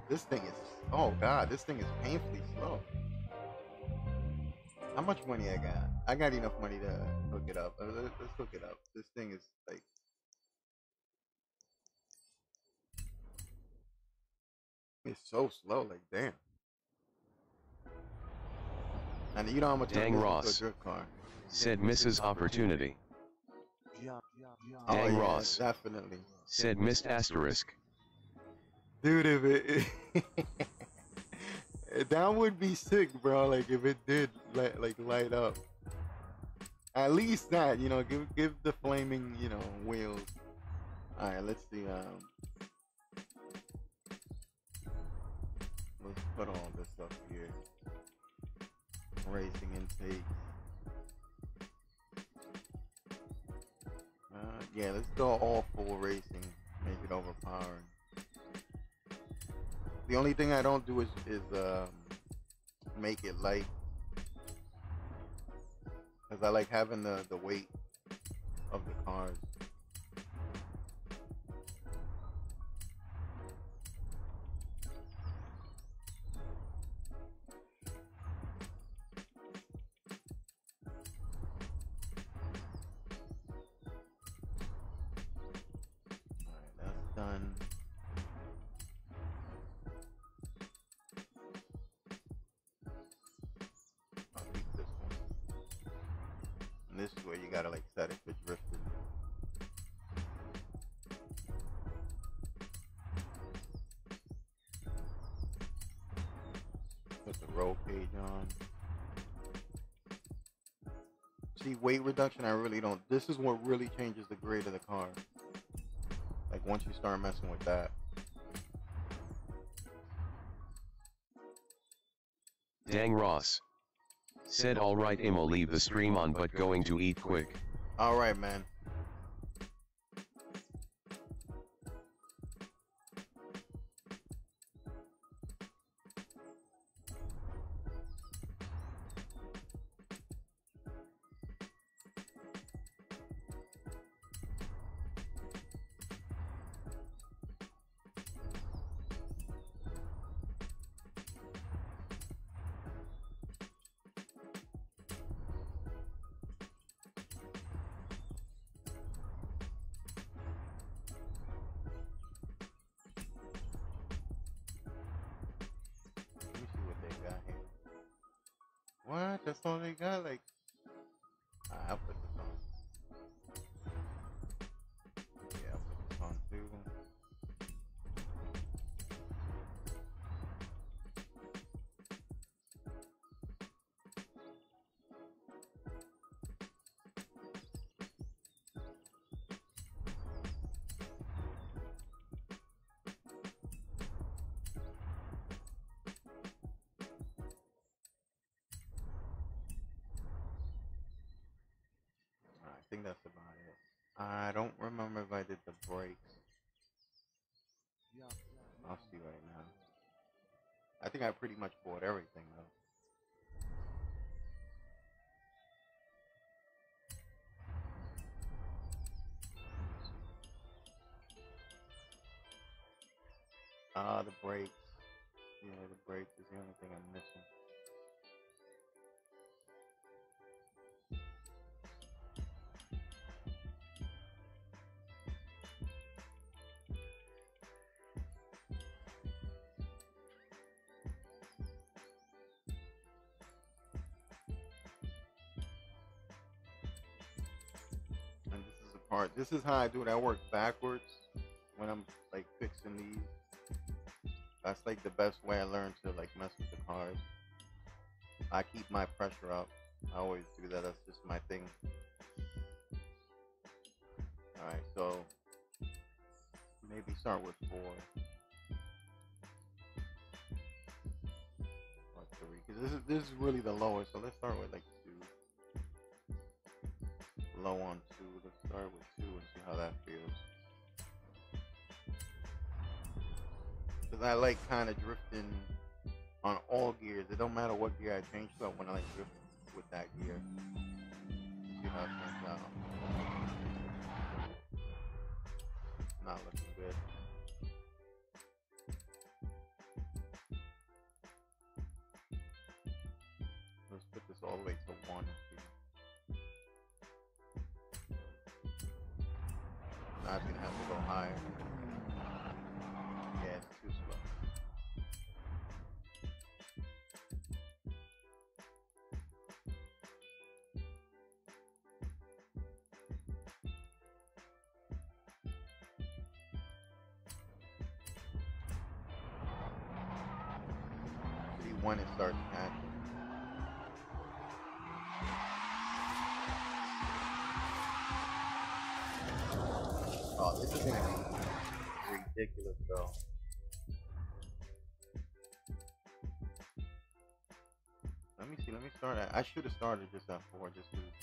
This thing is, oh god, this thing is painfully slow. How much money I got? I got enough money to hook it up. Let's hook it up. This thing is like, it's so slow. Like damn. And you know how much Dang, I'm Ross to a drift car. said, misses opportunity. Oh, Dang, yeah, Ross definitely. said, missed asterisk. Dude, if it that would be sick, bro. Like if it did light up. At least that, you know, give the flaming, you know, wheels. All right, let's see. Let's put all this up here. Racing intake. Yeah, let's go all full racing. Make it overpowering. The only thing I don't do is make it light, because I like having the weight of the cars. Alright, that's done. I'll keep this one. And this is where you gotta like set it for drifting. Put the roll cage on. See, weight reduction, I really don't. This is what really changes the grade of the car. Like once you start messing with that. Dang, Ross said, alright, I'ma leave the stream on but going to eat quick. Alright, man. Let me see what they got here. What? That's all they got? Like, I'll put this on. Yeah, I'll put this on too. think that's about it. I don't remember if I did the brakes. I'll see right now. I think I pretty much bought everything though. The brakes. Yeah, the brakes is the only thing I'm missing. And this is the part. This is how I do it. I work backwards when I'm like fixing these. That's like the best way I learned to like mess with the cars. I keep my pressure up. I always do that. That's just my thing. All right, so maybe start with 4 or 3, because this is really the lowest. So let's start with like 2. Low on 2. Let's start with 2 and see how that feels. Because I like kind of drifting on all gears. It don't matter what gear I change to. I want to like drift with that gear. See how it turns out. Not looking good. Let's put this all the way to 1 and see. Now it's gonna have to go higher. Yeah, it's too slow. See when it starts catching. Oh, this is gonna be ridiculous though. Let me see. Let me start at. I should have started just at 4, just because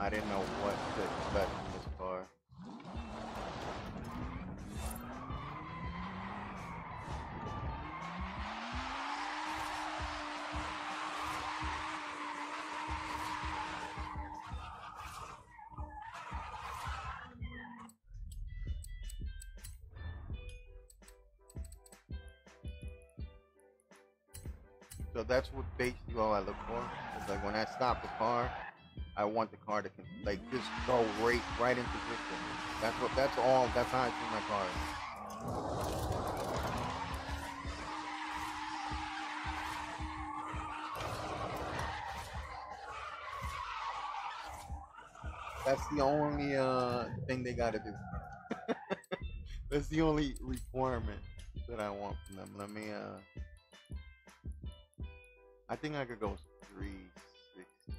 I didn't know what to expect from this car. So that's what basically all I look for. It's like when I stop the car, I want the car to like just go right into drifting. That's all. That's how I treat my car. That's the only thing they gotta do. That's the only requirement that I want from them. Let me I think I could go 360.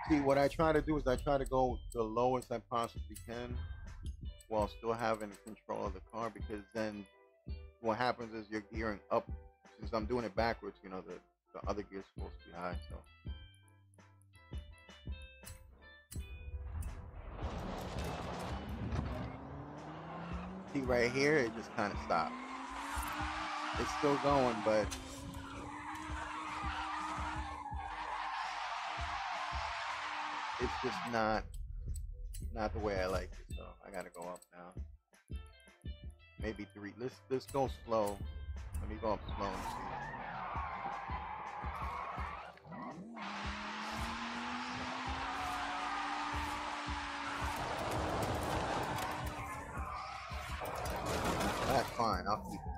See, what I try to do is I try to go the lowest I possibly can while still having control of the car, because then what happens is you're gearing up. Since I'm doing it backwards, you know, the other gear's supposed to be high, so. See, right here, it just kind of stopped. It's still going, but it's just not the way I like it. So I gotta go up now. Maybe 3. Let's go slow. Let me go up slow and see. That's fine. I'll keep it.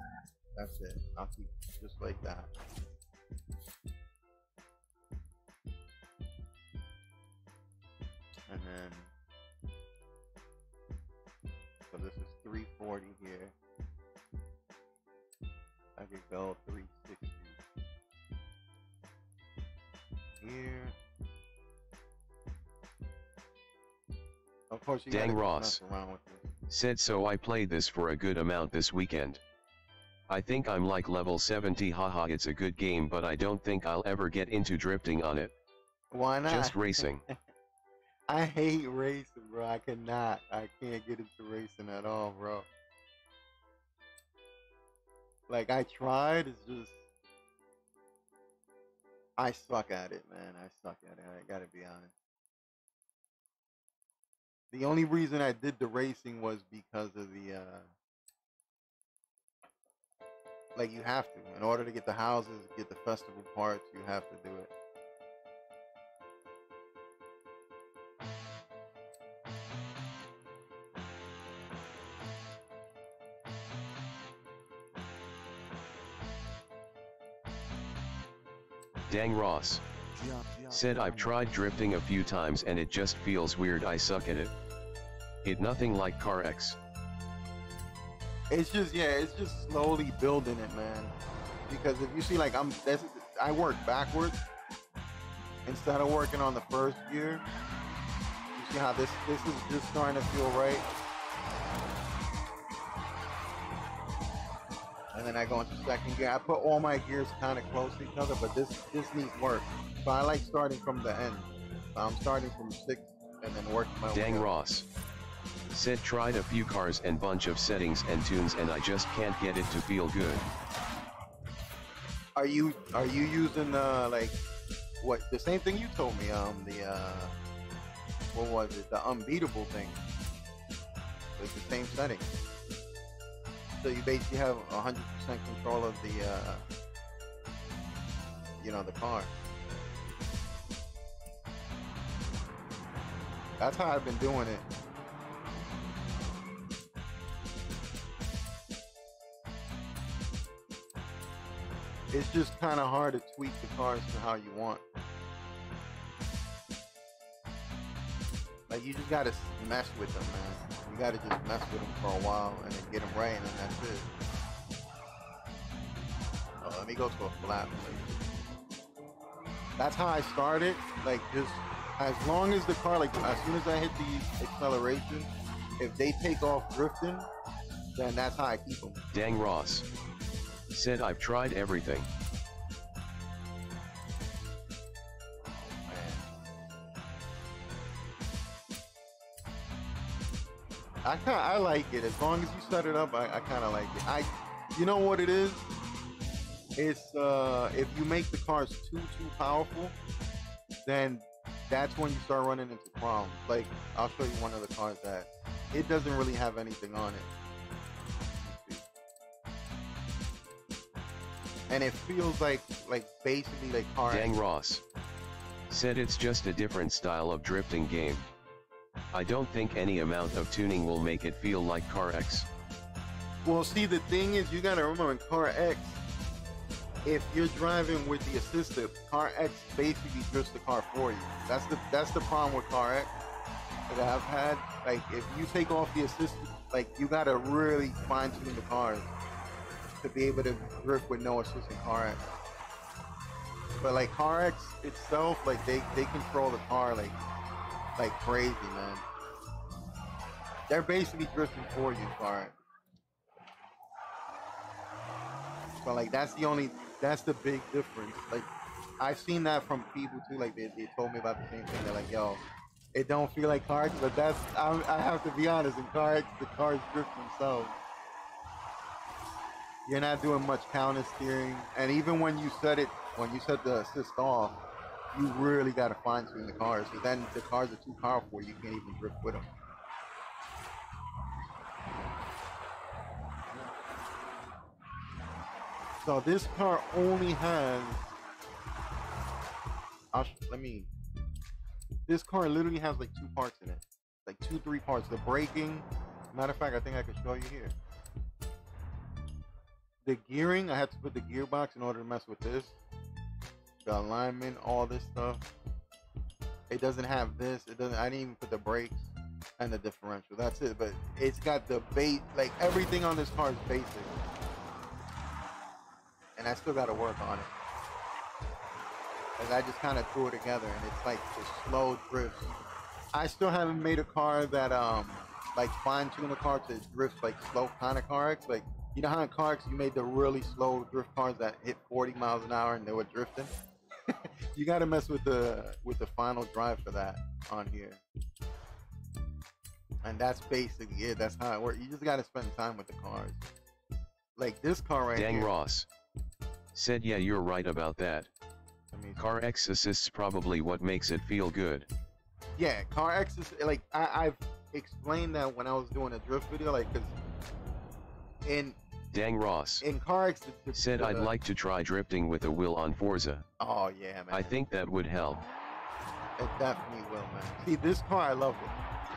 That's it. I'll keep it just like that. And then, so this is 340 here. I could go 360 here. Of course, you Dang gotta Ross. mess around with it. Said so I played this for a good amount this weekend. I think I'm like level 70, haha, it's a good game, but I don't think I'll ever get into drifting on it. Why not? Just racing. I hate racing, bro. I cannot. I can't get into racing at all, bro. Like, I tried, it's just... I suck at it, man. I suck at it. I gotta be honest. The only reason I did the racing was because of the, like, you have to. In order to get the houses, get the festival parts, you have to do it. Dang Ross. Said I've tried drifting a few times and it just feels weird, I suck at it. It nothing like Car X. It's just, yeah, it's just slowly building it, man. Because if you see, like, I work backwards instead of working on the first gear. You see how this is just starting to feel right. And then I go into second gear. I put all my gears kind of close to each other, but this needs work. So I like starting from the end. So I'm starting from 6 and then working my way Dang up. Ross. Said tried a few cars and bunch of settings and tunes and I just can't get it to feel good. Are you using like what the same thing you told me? What was it? The unbeatable thing. It's the same setting. So you basically have 100% control of the the car. That's how I've been doing it. It's just kind of hard to tweak the cars to how you want. Like, you just gotta mess with them, man. You gotta just mess with them for a while and then get them right, and then that's it. Oh, let me go to a flat place. That's how I started. Like, just as long as the car, like, as soon as I hit the acceleration, if they take off drifting, then that's how I keep them. Dang Ross. Said I've tried everything. I like it. As long as you set it up, I kind of like it. You know what it is? It's if you make the cars too powerful, then that's when you start running into problems. Like, I'll show you one of the cars that it doesn't really have anything on it. And it feels like basically like car. Dang Ross. Said it's just a different style of drifting game. I don't think any amount of tuning will make it feel like Car X. Well, see, the thing is, you gotta remember in Car X, if you're driving with the assistant, Car X basically drifts the car for you. That's the problem with Car X that I've had. Like, if you take off the assistant, like, you gotta really fine tune the cars to be able to drift with no assistant Car X. But like Car X itself, like they control the car like crazy, man. They're basically drifting for you, Car X. So like that's the big difference. Like, I've seen that from people too. Like they told me about the same thing. They're like, yo, it don't feel like Car X, but I have to be honest. In Car X, the cars drift themselves. You're not doing much counter steering, and even when you set the assist off, you really got to fine tune the cars. So then the cars are too powerful, you can't even drift with them. So this car only has, this car literally has like 2 parts in it, like 3 parts. The braking, matter of fact, I think I could show you here. The gearing, I had to put the gearbox in order to mess with this. The alignment, all this stuff. It doesn't have this. I didn't even put the brakes and the differential. That's it. But it's got the base, like everything on this car is basic. And I still got to work on it. Because I just kind of threw it together, and it's like the slow drifts I still haven't made a car that like fine tune a car to drift like slow kind of cars. Like you know how in cars you made the really slow drift cars that hit 40 miles an hour and they were drifting. You got to mess with the final drive for that on here, and that's basically it. That's how it works. You just got to spend time with the cars. Like this car right Dang here. Ross said, yeah, you're right about that. Car X assist's probably what makes it feel good. Yeah, car X is like I've explained that when I was doing a drift video, like because Dang Ross in car X said I'd like to try drifting with a wheel on Forza. Oh yeah, man. I think that would help. It definitely will, man. See, this car, I love it.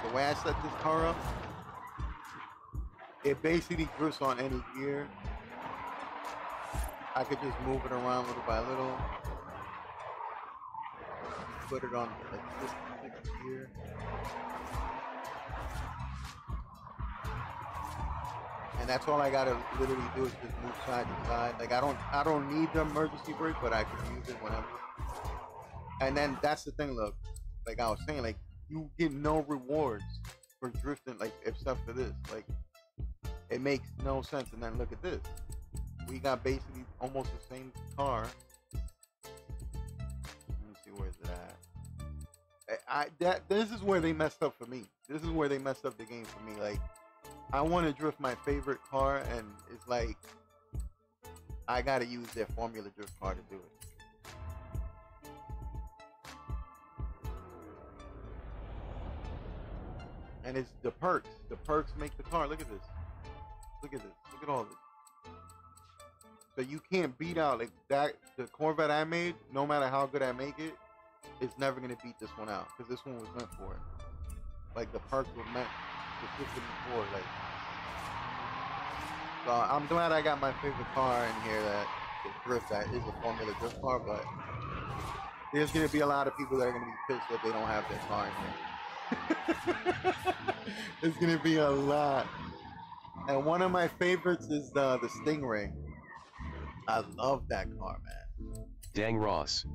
The way I set this car up, it basically drifts on any gear. I could just move it around little by little. Put it on like this particular gear. And that's all I gotta literally do is just move side to side. Like I don't need the emergency brake, but I can use it whenever. And then that's the thing, look, like I was saying, like you get no rewards for drifting, like except for this. Like it makes no sense. And then look at this. We got basically almost the same car. Let me see, where's it at? This is where they messed up for me. This is where they messed up the game for me. Like I want to drift my favorite car, and it's like I gotta use their Formula Drift car to do it. And it's the perks. The perks make the car. Look at this. Look at this. Look at all this. So you can't beat out like that. The Corvette I made, no matter how good I make it, it's never gonna beat this one out because this one was meant for it. Like the perks were meant specifically for it. Like, so I'm glad I got my favorite car in here that drift that is a Formula Drift car, but there's gonna be a lot of people that are gonna be pissed that they don't have their car in here. It's gonna be a lot. And one of my favorites is the Stingray. I love that car, man. Dang Ross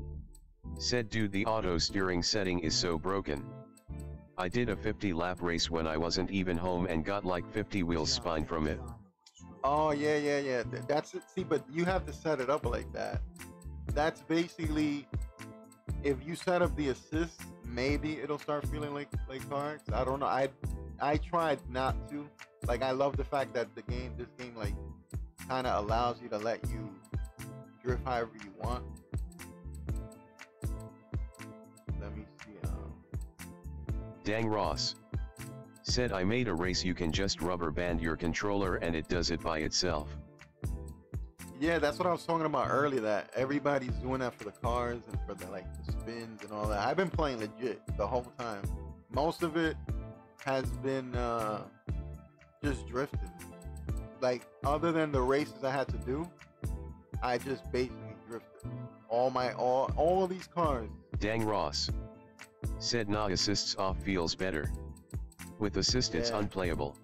said, dude, the auto steering setting is so broken. I did a 50-lap race when I wasn't even home and got like 50 wheels spine from it. Oh yeah. That's it. See, but you have to set it up like that. That's basically, if you set up the assist, maybe it'll start feeling like cars. I don't know. I tried not to. Like I love the fact that this game like kind of allows you to let you drift however you want. Let me see. Dang Ross said, I made a race you can just rubber band your controller and it does it by itself. Yeah, that's what I was talking about earlier, that everybody's doing that for the cars and for the like the spins and all that. I've been playing legit the whole time. Most of it has been just drifting. Like other than the races I had to do, I just basically drifted. All of these cars. Dang Ross said, nah, assists off feels better. With assist, it's unplayable.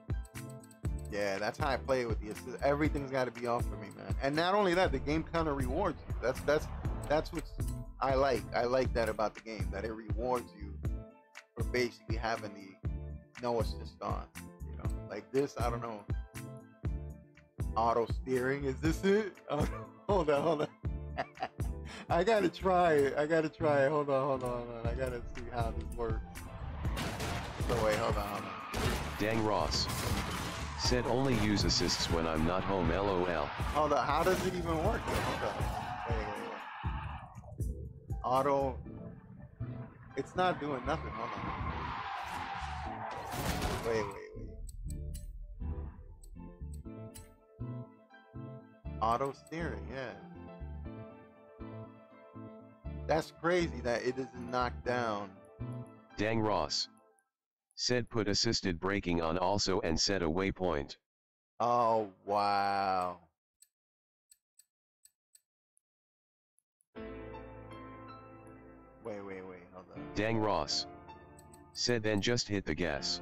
Yeah, that's how I play it with the assist. Everything's got to be off for me, man. And not only that, the game kind of rewards you. That's what I like. I like that about the game, that it rewards you for basically having the no assist on. You know, like this. I don't know. Auto steering, is this it? Hold on. I gotta try it. Hold on. I gotta see how this works. So wait, hold on. Dang Ross said, only use assists when I'm not home, lol. Hold on, how does it even work? Hold on. Wait. Auto. It's not doing nothing. Hold on. Wait. Auto steering, yeah. That's crazy that it isn't knocked down. Dang Ross said, put assisted braking on also and set a waypoint. Oh, wow. Wait, hold on. Dang Ross said, then just hit the gas.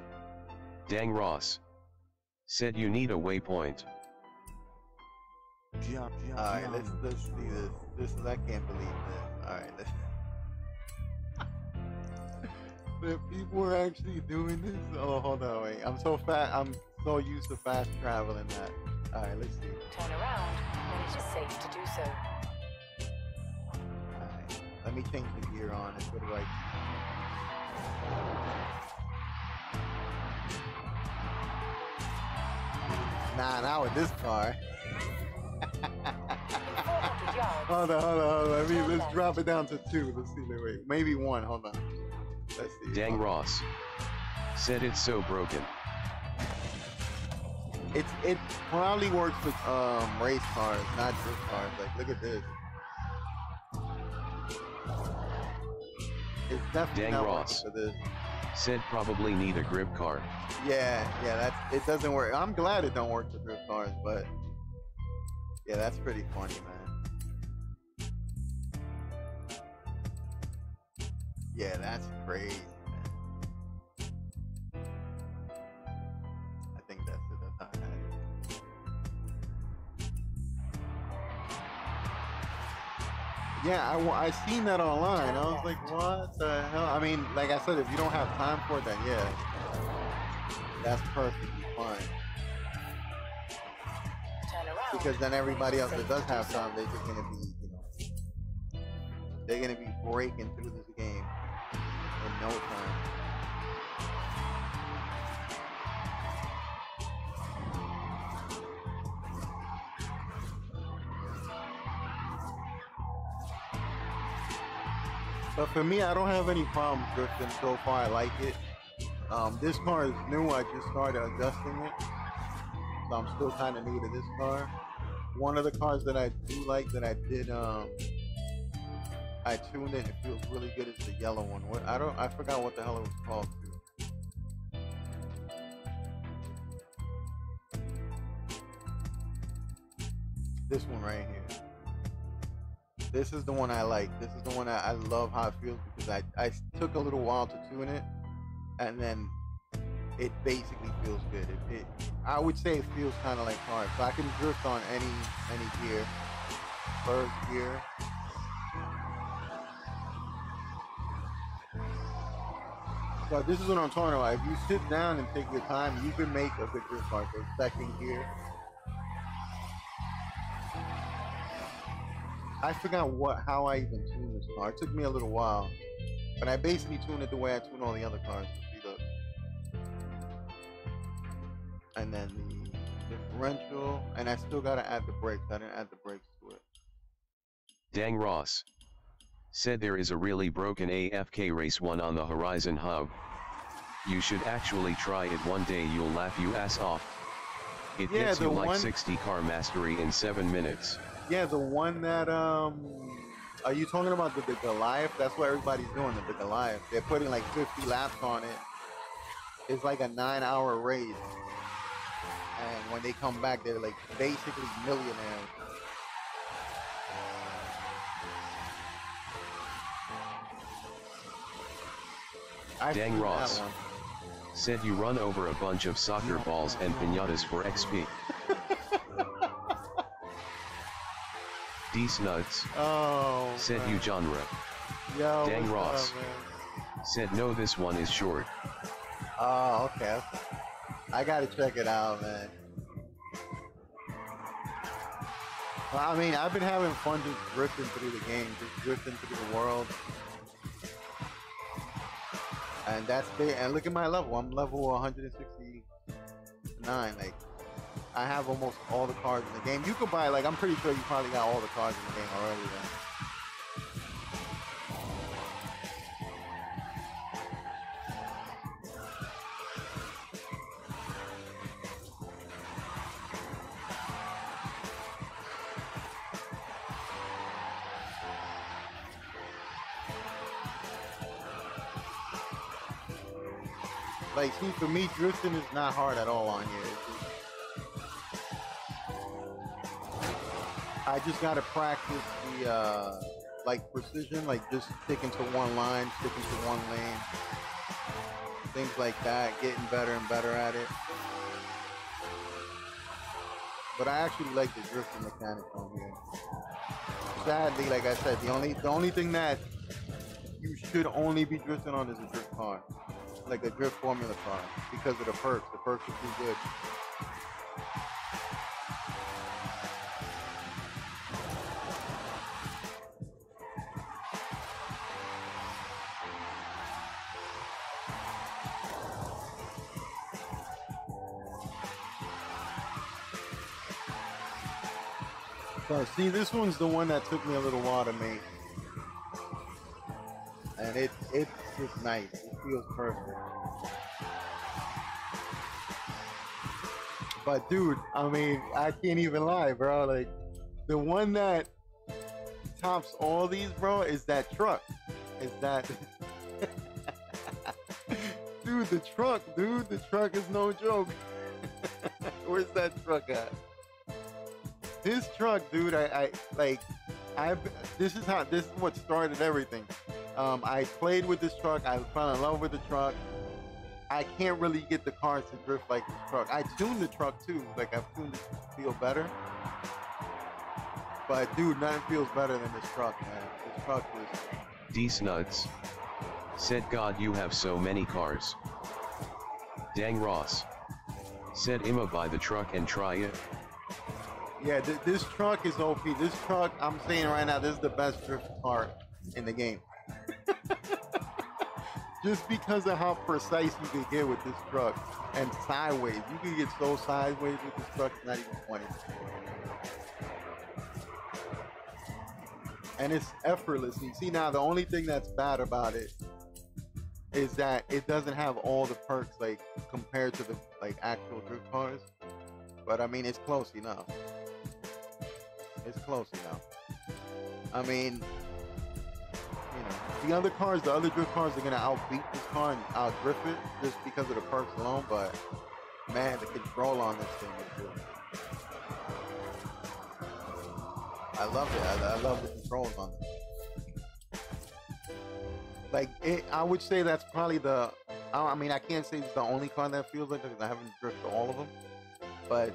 Dang Ross said, you need a waypoint. Alright, let's see this. I can't believe this. Alright, That people are actually doing this. Oh, hold on, wait. I'm so fat. I'm so used to fast traveling that. All right, let's see. Turn around when it is safe to do so. All right, let me change the gear on. Let's go to like. Nah, not with this car. Hold on. Let's drop it down to 2. Let's see. Wait. Maybe 1. Hold on. Let's see. Dang Ross. Said it's so broken. It probably works with race cars, not drift cars. Like, look at this. It's definitely Dang not Ross. working for this. Said probably need a grip car. Yeah, it doesn't work. I'm glad it don't work for drift cars, but yeah, that's pretty funny, man. Yeah, that's crazy, man. I think that's it. That's how I had it. Yeah, I seen that online. I was like, what the hell? I mean, like I said, if you don't have time for it, then yeah, that's perfectly fine. Because then everybody else that does have time, they're just gonna be, they're gonna be breaking through this game in no time. But for me, I don't have any problems drifting so far. I like it. This car is new. I just started adjusting it. So I'm still kind of new to this car. One of the cars that I do like that I did, I tuned it. It feels really good. Is the yellow one. I forgot what the hell it was called too. This one right here. This is the one I like. This is the one I love how it feels because I took a little while to tune it, and then it basically feels good. I would say it feels kind of like hard. So I can drift on any gear. First gear. So this is what I'm talking about. If you sit down and take your time, you can make a good drift car. So second gear. I forgot how I even tuned this car. It took me a little while, but I basically tuned it the way I tune all the other cars. See, look. And then the differential, and I still gotta add the brakes. I didn't add the brakes to it. Dang Ross. Said there is a really broken AFK race one on the Horizon Hub. You should actually try it one day, you'll laugh you ass off. It gets you like 60 car mastery in 7 minutes. Yeah, the one that, are you talking about the Goliath? That's what everybody's doing, the Goliath. They're putting like 50 laps on it. It's like a 9-hour race. And when they come back, they're like basically millionaires. Dang Ross. Said you run over a bunch of soccer balls and piñatas for XP. D's nuts. Oh. Said you genre. Yo, Dang Ross. Up, said no, this one is short. Oh, okay. I gotta check it out, man. Well, I mean, I've been having fun just drifting through the game, just drifting through the world. And that's big. And look at my level. I'm level 169. Like, I have almost all the cars in the game. You could buy, like, I'm pretty sure you probably got all the cars in the game already then. Like, see, for me, drifting is not hard at all on here. I just gotta practice the, like, precision, like just sticking to one line, sticking to one lane. Things like that, getting better and better at it. But I actually like the drifting mechanics on here. Sadly, like I said, the only thing that you should only be drifting on is a drift car, like a drift formula car, because of the perks. The perks are too good. So see, this one's the one that took me a little while to make, and it's just nice. It feels perfect. But dude, I mean, I can't even lie, bro. Like, the one that tops all these, bro, is that truck. Is that dude? The truck, dude. The truck is no joke. Where's that truck at? This truck, dude, this is what started everything. I played with this truck. I fell in love with the truck. I can't really get the cars to drift like this truck. I tuned the truck too. Like, I've tuned it to feel better. But dude, nothing feels better than this truck, man. This truck is... D-Snuds. Said God you have so many cars. Dang Ross. Said Imma buy the truck and try it. Yeah, this truck is OP. This truck, I'm saying right now, this is the best drift car in the game. Just because of how precise you can get with this truck. And sideways. You can get so sideways with this truck, it's not even funny. And it's effortless. You see, now the only thing that's bad about it is that it doesn't have all the perks, like, compared to the actual drift cars. But I mean, it's close enough. It's close enough. I mean, you know, the other drift cars are gonna outbeat this car and outdrift it just because of the perks alone. But man, the control on this thing is good. I love it. I love the controls on this. Like, I would say that's probably the. I mean, I can't say it's the only car that feels like it because I haven't drifted all of them, but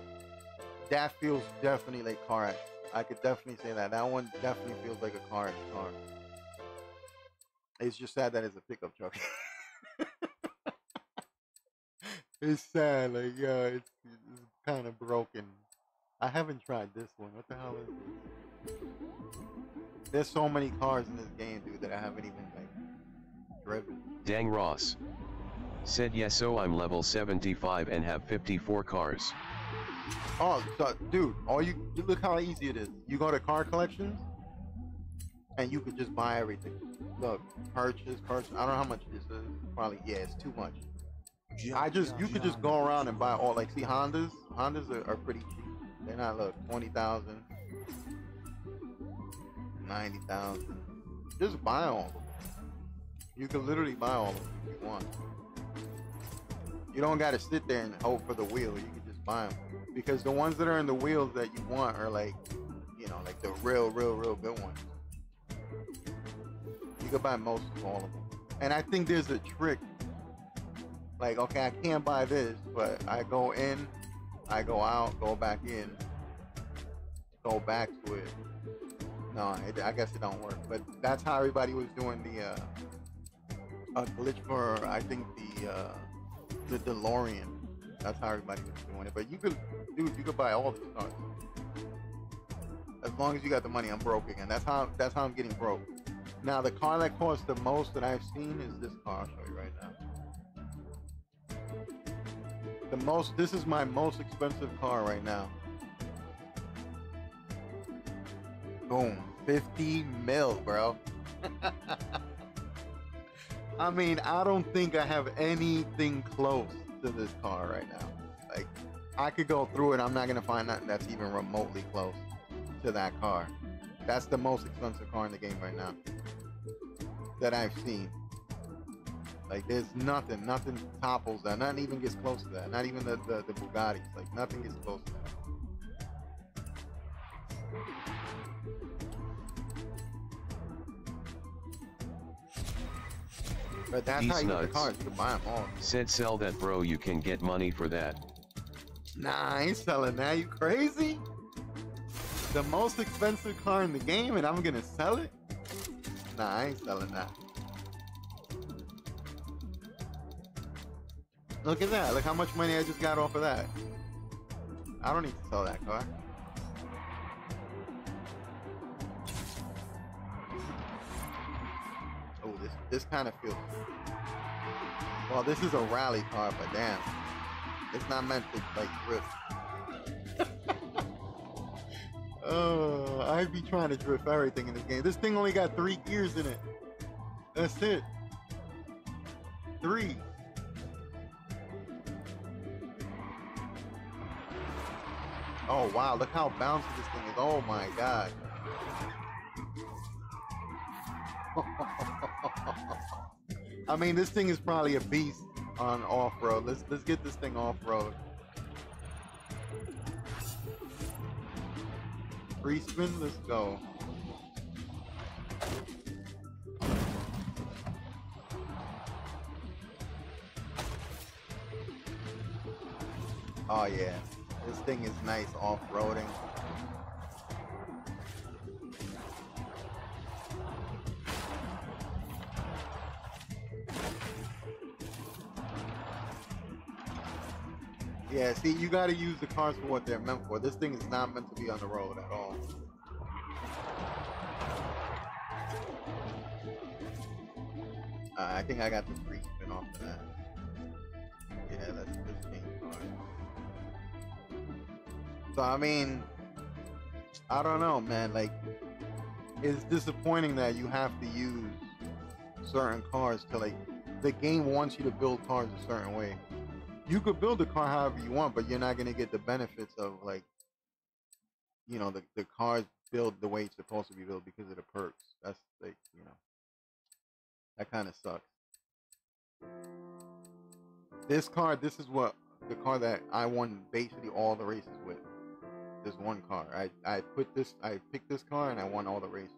that feels definitely like car action. I could definitely say that. That one definitely feels like a car action car. It's just sad that it's a pickup truck. It's sad, like, yo, it's kind of broken. I haven't tried this one. What the hell is this? There's so many cars in this game, dude, that I haven't even, like, driven. Dang Ross. Said yes, so I'm level 75 and have 54 cars. Oh, so, dude, you look how easy it is. You go to car collections, and you could just buy everything. Look, purchase. I don't know how much this is. Probably, yeah, it's too much. You could just go around and buy all, like, see, Hondas are pretty cheap. They're not, look, 20,000, 90,000. Just buy all of them. You can literally buy all of them if you want. You don't got to sit there and hope for the wheel. You can just buy them. Because the ones that are in the wheels that you want are, like, you know, like the real good ones. You can buy most of all of them. And I think there's a trick. Like, okay, I can't buy this, but I go in, I go out, go back in, go back to it. No, I guess it don't work. But that's how everybody was doing the glitch for, I think, the DeLorean. That's how everybody was doing it. But you could buy all these cars. As long as you got the money. I'm broke again. That's how I'm getting broke. Now, the car that costs the most that I've seen is this car. I'll show you right now. This is my most expensive car right now. Boom, 50 mil, bro. I mean, I don't think I have anything close to this car right now. Like, I could go through it, I'm not gonna find nothing that's even remotely close to that car. That's the most expensive car in the game right now that I've seen. Like, there's nothing topples that. Nothing even gets close to that. Not even the Bugattis. Like, nothing gets close to that. But that's how you get the cars, to buy them all. Said sell that, bro, you can get money for that. Nah, I ain't selling that. You crazy? The most expensive car in the game and I'm gonna sell it? Nah, I ain't selling that. Look at that. Look how much money I just got off of that. I don't need to sell that car. Oh, this kind of feels... Well, this is a rally car, but damn. It's not meant to, like, drift. Oh, I'd be trying to drift everything in this game. This thing only got 3 gears in it. That's it. 3. Oh, wow. Look how bouncy this thing is. Oh, my God. I mean, this thing is probably a beast on off-road. Let's get this thing off-road. Free spin, let's go. Oh yeah, this thing is nice off-roading. Yeah, see, you got to use the cars for what they're meant for. This thing is not meant to be on the road at all. I think I got the free spin off of that. Yeah, that's 15 cars. So, I mean, I don't know, man. Like, it's disappointing that you have to use certain cars to, like, the game wants you to build cars a certain way. You could build a car however you want, but you're not going to get the benefits of, like, you know, the cars built the way it's supposed to be built because of the perks. That's, like, you know, that kind of sucks. This car, this is what the car that I won basically all the races with. This one car. I picked this car and I won all the races.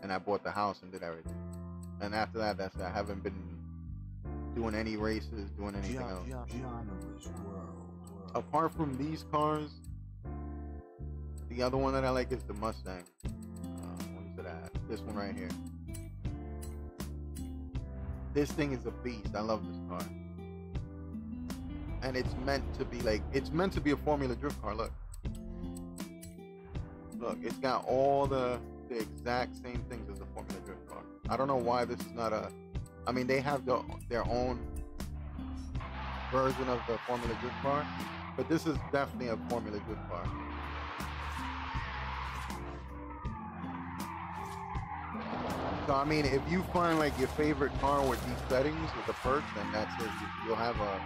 And I bought the house and did everything. And after that, that's it. I haven't been doing any races, doing anything else. Apart from these cars, the other one that I like is the Mustang. What is it at? This one right here. This thing is a beast. I love this car. And it's meant to be like, it's meant to be a Formula Drift car. Look. Look, it's got all the exact same things as a Formula Drift car. I don't know why this is not a, I mean, they have their own version of the Formula Drift car, but this is definitely a Formula Drift car. So, I mean, if you find like your favorite car with these settings, with the perks, then that's it. You'll have the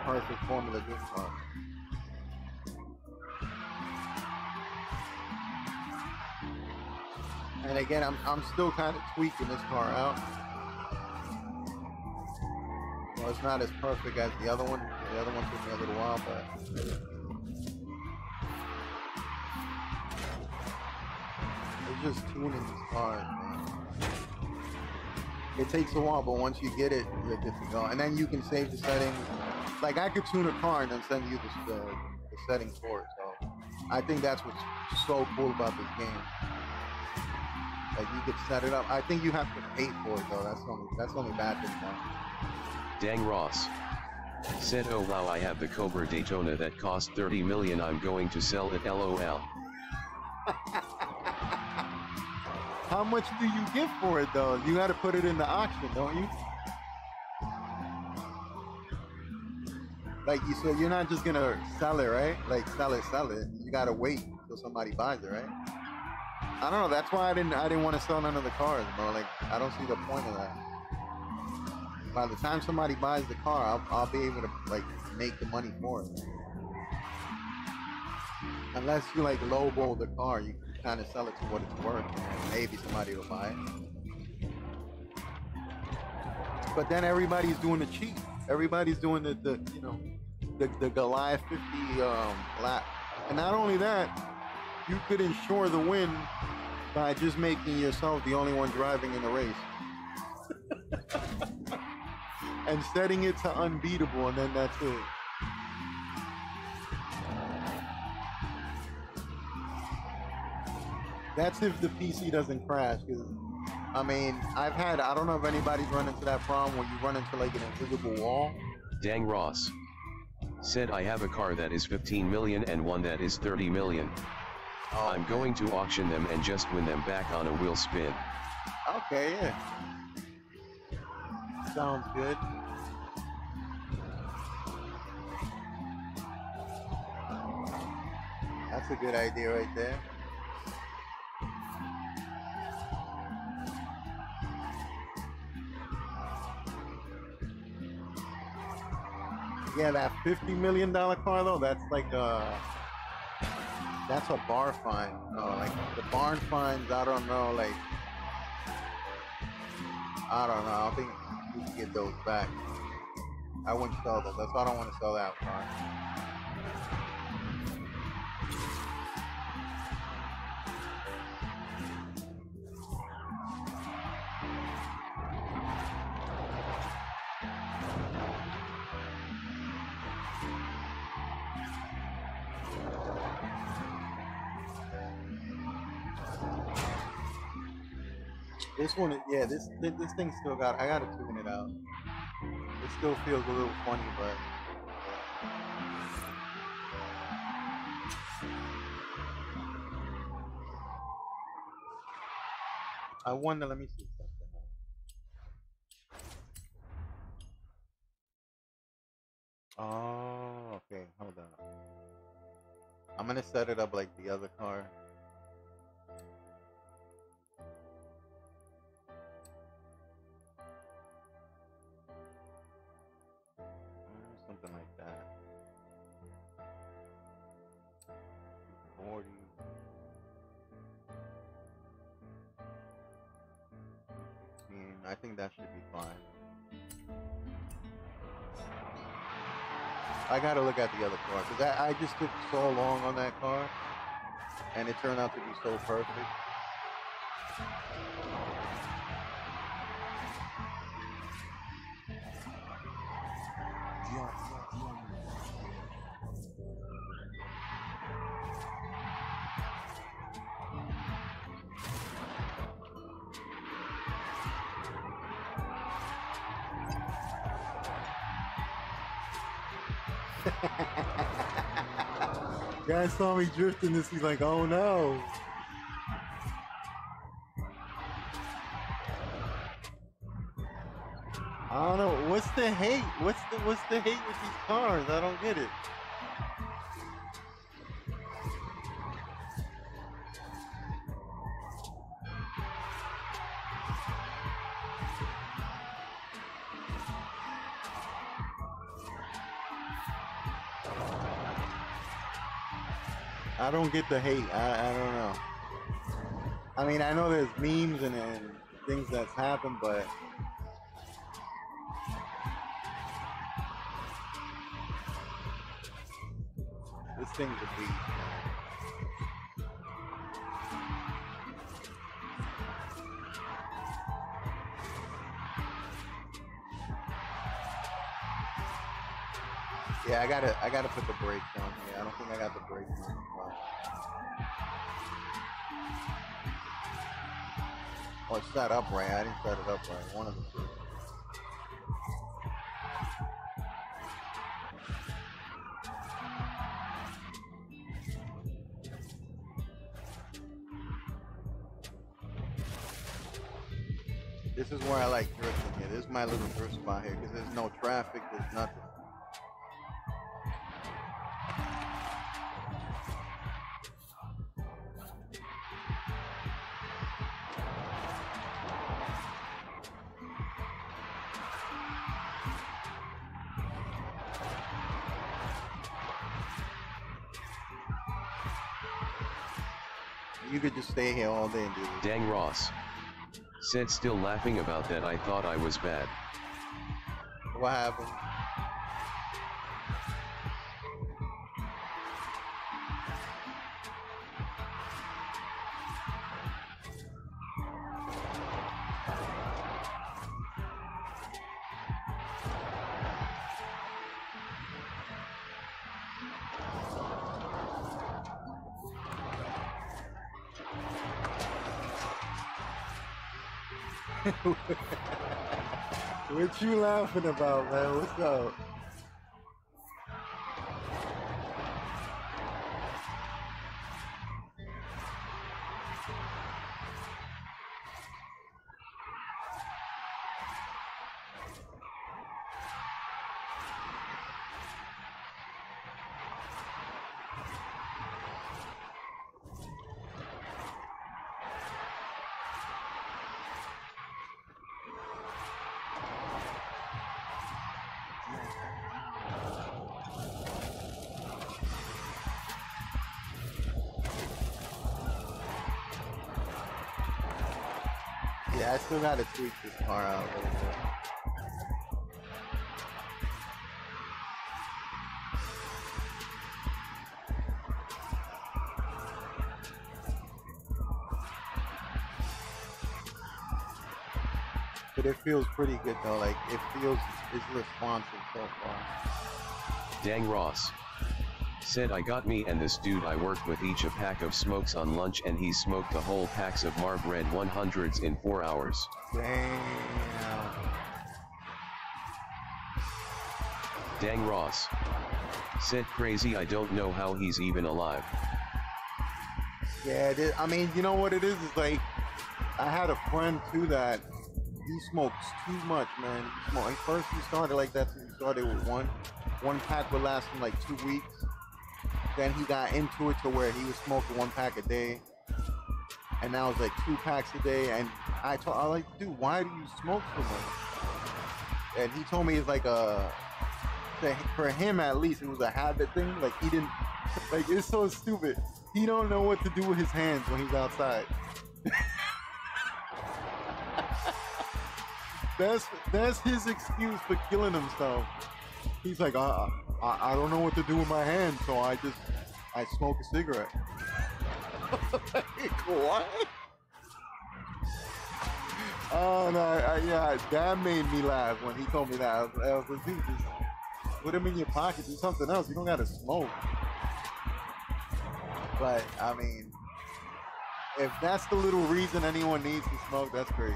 perfect Formula Drift car. And again, I'm still kind of tweaking this car out. Well, it's not as perfect as the other one. The other one took me a little while, but it's just tuning these cars, man. It takes a while, but once you get it, you're good to go. And then you can save the settings. Like, I could tune a car and then send you the settings for it. So I think that's what's so cool about this game. Like, you could set it up. I think you have to pay for it though. That's the only bad thing about it. Dang Ross. Said, oh wow, I have the Cobra Daytona that cost 30 million, I'm going to sell it, LOL. How much do you get for it though? You gotta put it in the auction, don't you? Like, so you're not just gonna sell it, right? Like, sell it. You gotta wait until somebody buys it, right? I don't know. That's why I didn't want to sell none of the cars, bro. Like, I don't see the point of that. By the time somebody buys the car, I'll be able to like make the money for it. Unless you like lowball the car, you can kind of sell it to what it's worth, and maybe somebody will buy it. But then everybody's doing the cheat. Everybody's doing the Goliath 50 lap. And not only that, you could ensure the win by just making yourself the only one driving in the race. And setting it to unbeatable, and then that's it. That's if the PC doesn't crash, because I mean, I don't know if anybody's run into that problem where you run into like an invisible wall. Dang Ross. Said I have a car that is 15 million and one that is 30 million. Oh, I'm man. going to auction them and just win them back on a wheel spin. Okay, yeah. Sounds good. That's a good idea right there. Yeah, that $50 million car though, that's like that's a bar fine. No, like the barn fines, I don't know, like I don't know. I don't think you can get those back. I wouldn't sell those. That's why I don't want to sell that car. This one, yeah, this thing still got. I gotta tune it out. It still feels a little funny, but I wonder. Let me see something. Oh, okay. Hold on. I'm gonna set it up like the other car. Something like that. 40. I think that should be fine. I gotta look at the other car because I just took so long on that car, and it turned out to be so perfect. Guy saw me drifting this, he's like, oh no. I don't know. What's the hate? What's the hate with these cars? I don't get it. I don't get the hate. I don't know. I mean, I know there's memes and things that's happened, but this thing's a beast, man. Yeah, I gotta put the brakes on here. I don't think I got the brakes on. Oh, it's set up right. I didn't set it up right. One of the two. This is where I like drifting here. This is my little drift spot here because there's no traffic. There's nothing. You could just stay here all day and do this. Dang Ross. Said still laughing about that. I thought I was bad. What happened? What you laughing about, man? What's up? Yeah, I still gotta tweak this car out a little bit. But it feels pretty good though. Like it's responsive so far. Dang Ross. Said I got me and this dude I worked with each a pack of smokes on lunch and he smoked the whole packs of Marb Red 100s in 4 hours. Damn. Dang Ross. Said crazy I don't know how he's even alive. Yeah, it is. I mean, you know what it is? It's like, I had a friend too that he smokes too much, man. First he started like that, so he started with one pack would last him like 2 weeks. Then he got into it to where he was smoking 1 pack a day, and now it's like 2 packs a day. And I was like, dude, why do you smoke so much? And he told me it's like for him at least, it was a habit thing. Like he didn't, like it's so stupid. He don't know what to do with his hands when he's outside. That's his excuse for killing himself. He's like, I don't know what to do with my hands, so I smoke a cigarette. Like, what? Oh no, yeah, that made me laugh when he told me that. I was like, dude, just put them in your pocket, do something else. You don't gotta smoke. But I mean, if that's the little reason anyone needs to smoke, that's crazy.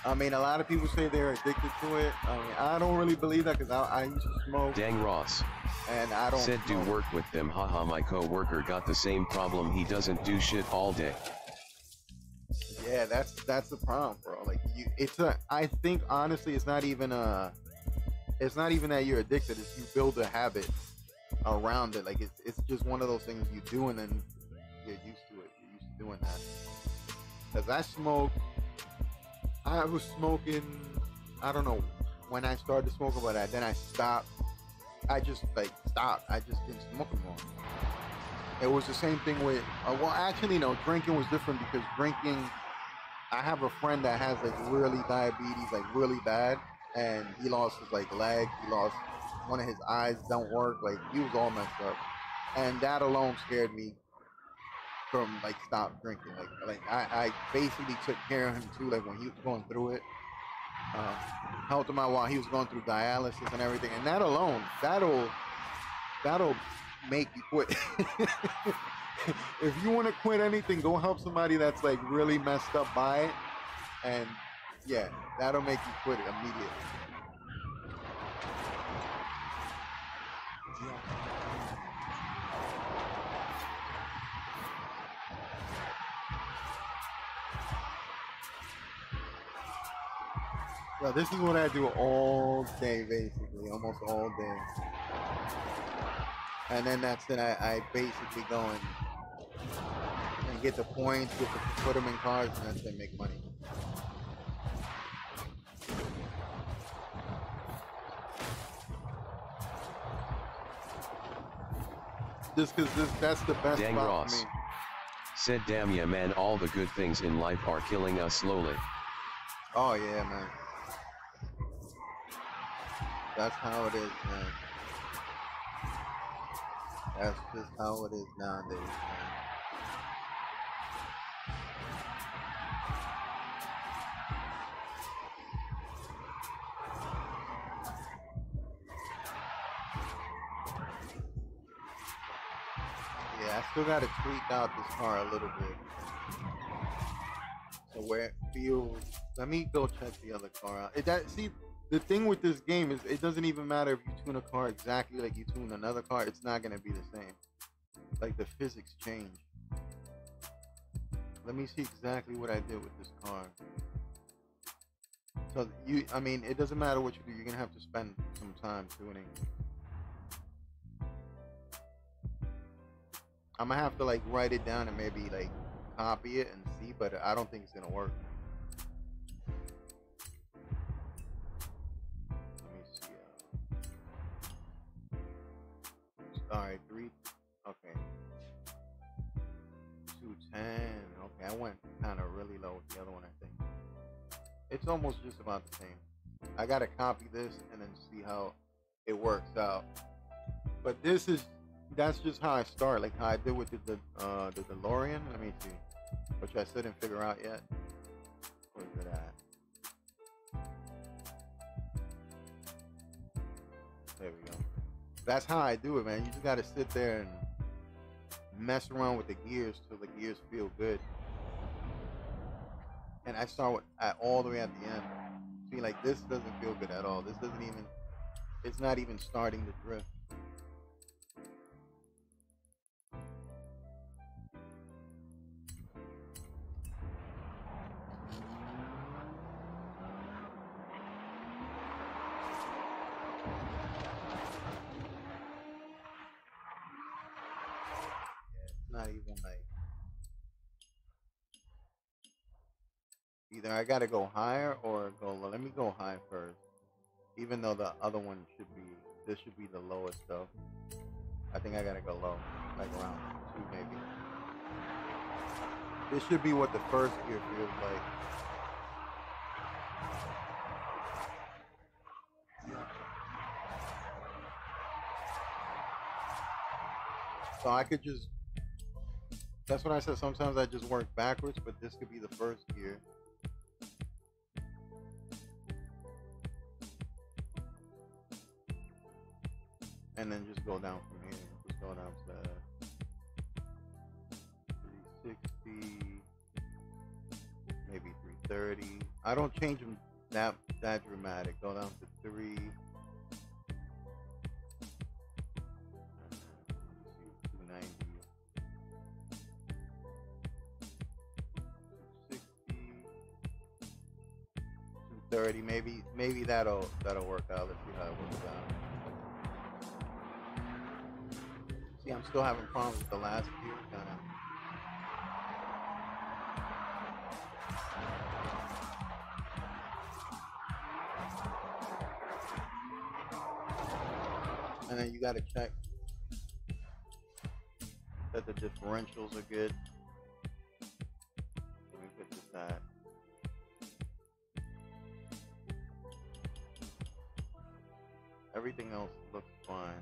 I mean, a lot of people say they're addicted to it. I mean, I don't really believe that because I used to smoke. Dang Ross. And I don't Said do work with them, haha. My co-worker got the same problem. He doesn't do shit all day. Yeah, that's the problem, bro. Like I think honestly, it's not even that you're addicted. It's you build a habit around it. Like it's just one of those things you do and then you're used to it. You're used to doing that. Cause I was smoking, I don't know when I started smoking, but then I stopped. I just stopped. I just didn't smoke anymore. It was the same thing with, well, actually, no, drinking was different because drinking, I have a friend that has like really diabetes, like really bad, and he lost his like leg, he lost one of his eyes, don't work, like he was all messed up. And that alone scared me from like stop drinking. Like I basically took care of him too, like when he was going through it. Helped him out while he was going through dialysis and everything. And that alone, that'll make you quit. If you want to quit anything, go help somebody that's like really messed up by it. And yeah, that'll make you quit it immediately. So this is what I do all day, basically, almost all day. And then that's it. I basically go and get the points, put them in cars, and that's it, make money. Just because that's the best Dang spot Ross. for me. Said damn yeah man, all the good things in life are killing us slowly. Oh yeah, man. That's how it is, man. That's just how it is nowadays, man. I still gotta tweak out this car a little bit. So where it feels. Let me go check the other car out. See, the thing with this game is it doesn't even matter if you tune a car exactly like you tune another car. It's not gonna be the same. Like the physics change. Let me see exactly what I did with this car. So I mean, it doesn't matter what you do. You're gonna have to spend some time tuning. I'm gonna have to like write it down and maybe like copy it and see, but I don't think it's gonna work. Let me see. All right, 3. Okay. 210. Okay, I went kind of really low with the other one. I think it's almost just about the same. I gotta copy this and then see how it works out. But that's just how I start, like how I did with the DeLorean. Let me see, which I still didn't figure out yet. Where's it at? There we go. That's how I do it, man. You just gotta sit there and mess around with the gears till the gears feel good. And I start all the way at the end. See, like this doesn't feel good at all. This doesn't even. It's not even starting to drift. Not even like either I gotta go higher or go low. Let me go high first, even though the other one this should be the lowest though. I think I gotta go low, like around 2 maybe. This should be what the first gear feels like. So I could just. That's what I said. Sometimes I just work backwards, but this could be the first gear. And then just go down from here. Just go down to 360, maybe 330. I don't change them that dramatic. Go down to 3. 30, maybe that'll work out. Let's see how it works out. See, I'm still having problems with the last gear, kind of. And then you gotta check that the differentials are good. Let me put this at. Everything else looks fine.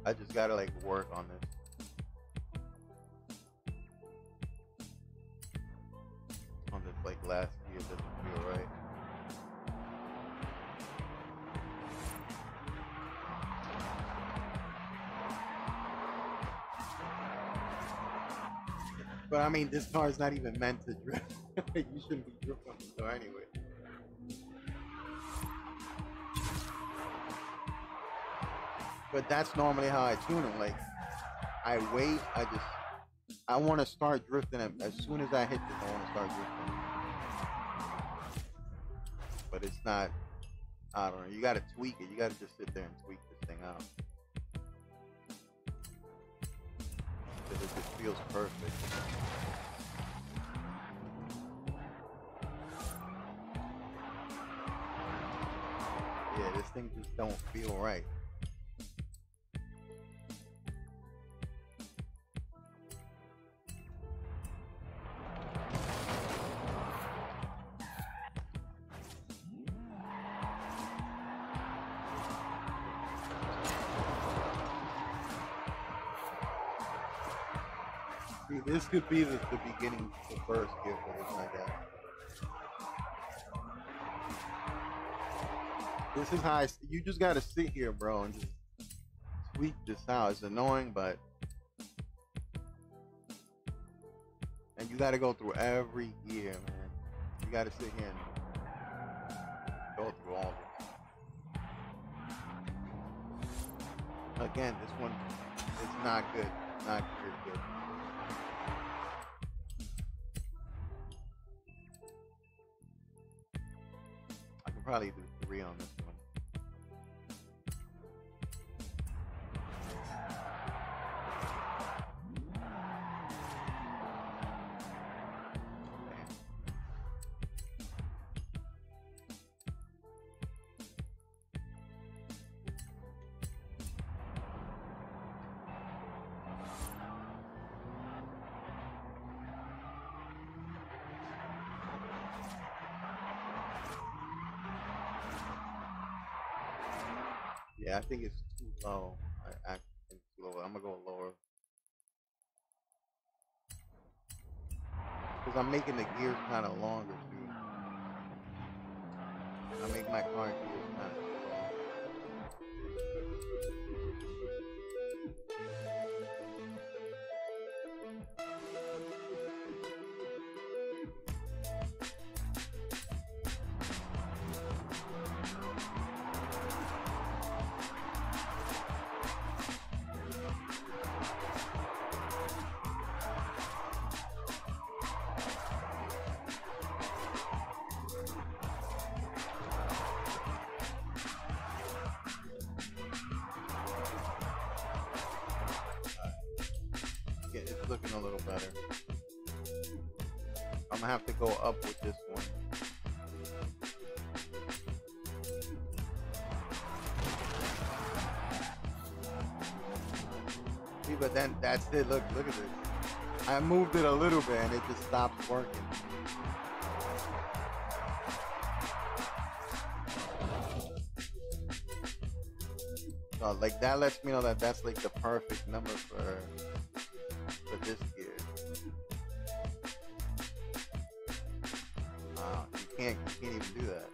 I just gotta like work on this. On this like last gear doesn't feel right. But I mean, this car is not even meant to drift. You shouldn't be drifting on this car anyway. But that's normally how I tune them. Like, I wait. I want to start drifting. As soon as I hit this, I want to start drifting. But it's not. I don't know. You got to tweak it. You got to just sit there and tweak this thing out. Because it just feels perfect. Yeah, this thing just don't feel right. See, this could be the beginning, the first gear for this, I guess. This is how you just gotta sit here, bro, and just tweak this out. It's annoying, but and you gotta go through every gear, man. You gotta sit here and go through all this. Again, this one is not good. Not good. I can probably do 3 on this one. Yeah, I think it's too low. I actually think it's too low. I'm gonna go lower. Because I'm making the gears kind of longer too. I make my car gears kind of too long. Yeah, it's looking a little better. I'm gonna have to go up with this one. See, but then that's it. Look at this. I moved it a little bit and it just stops working. So like that lets me know that that's like the perfect number for this gear. You can't even do that.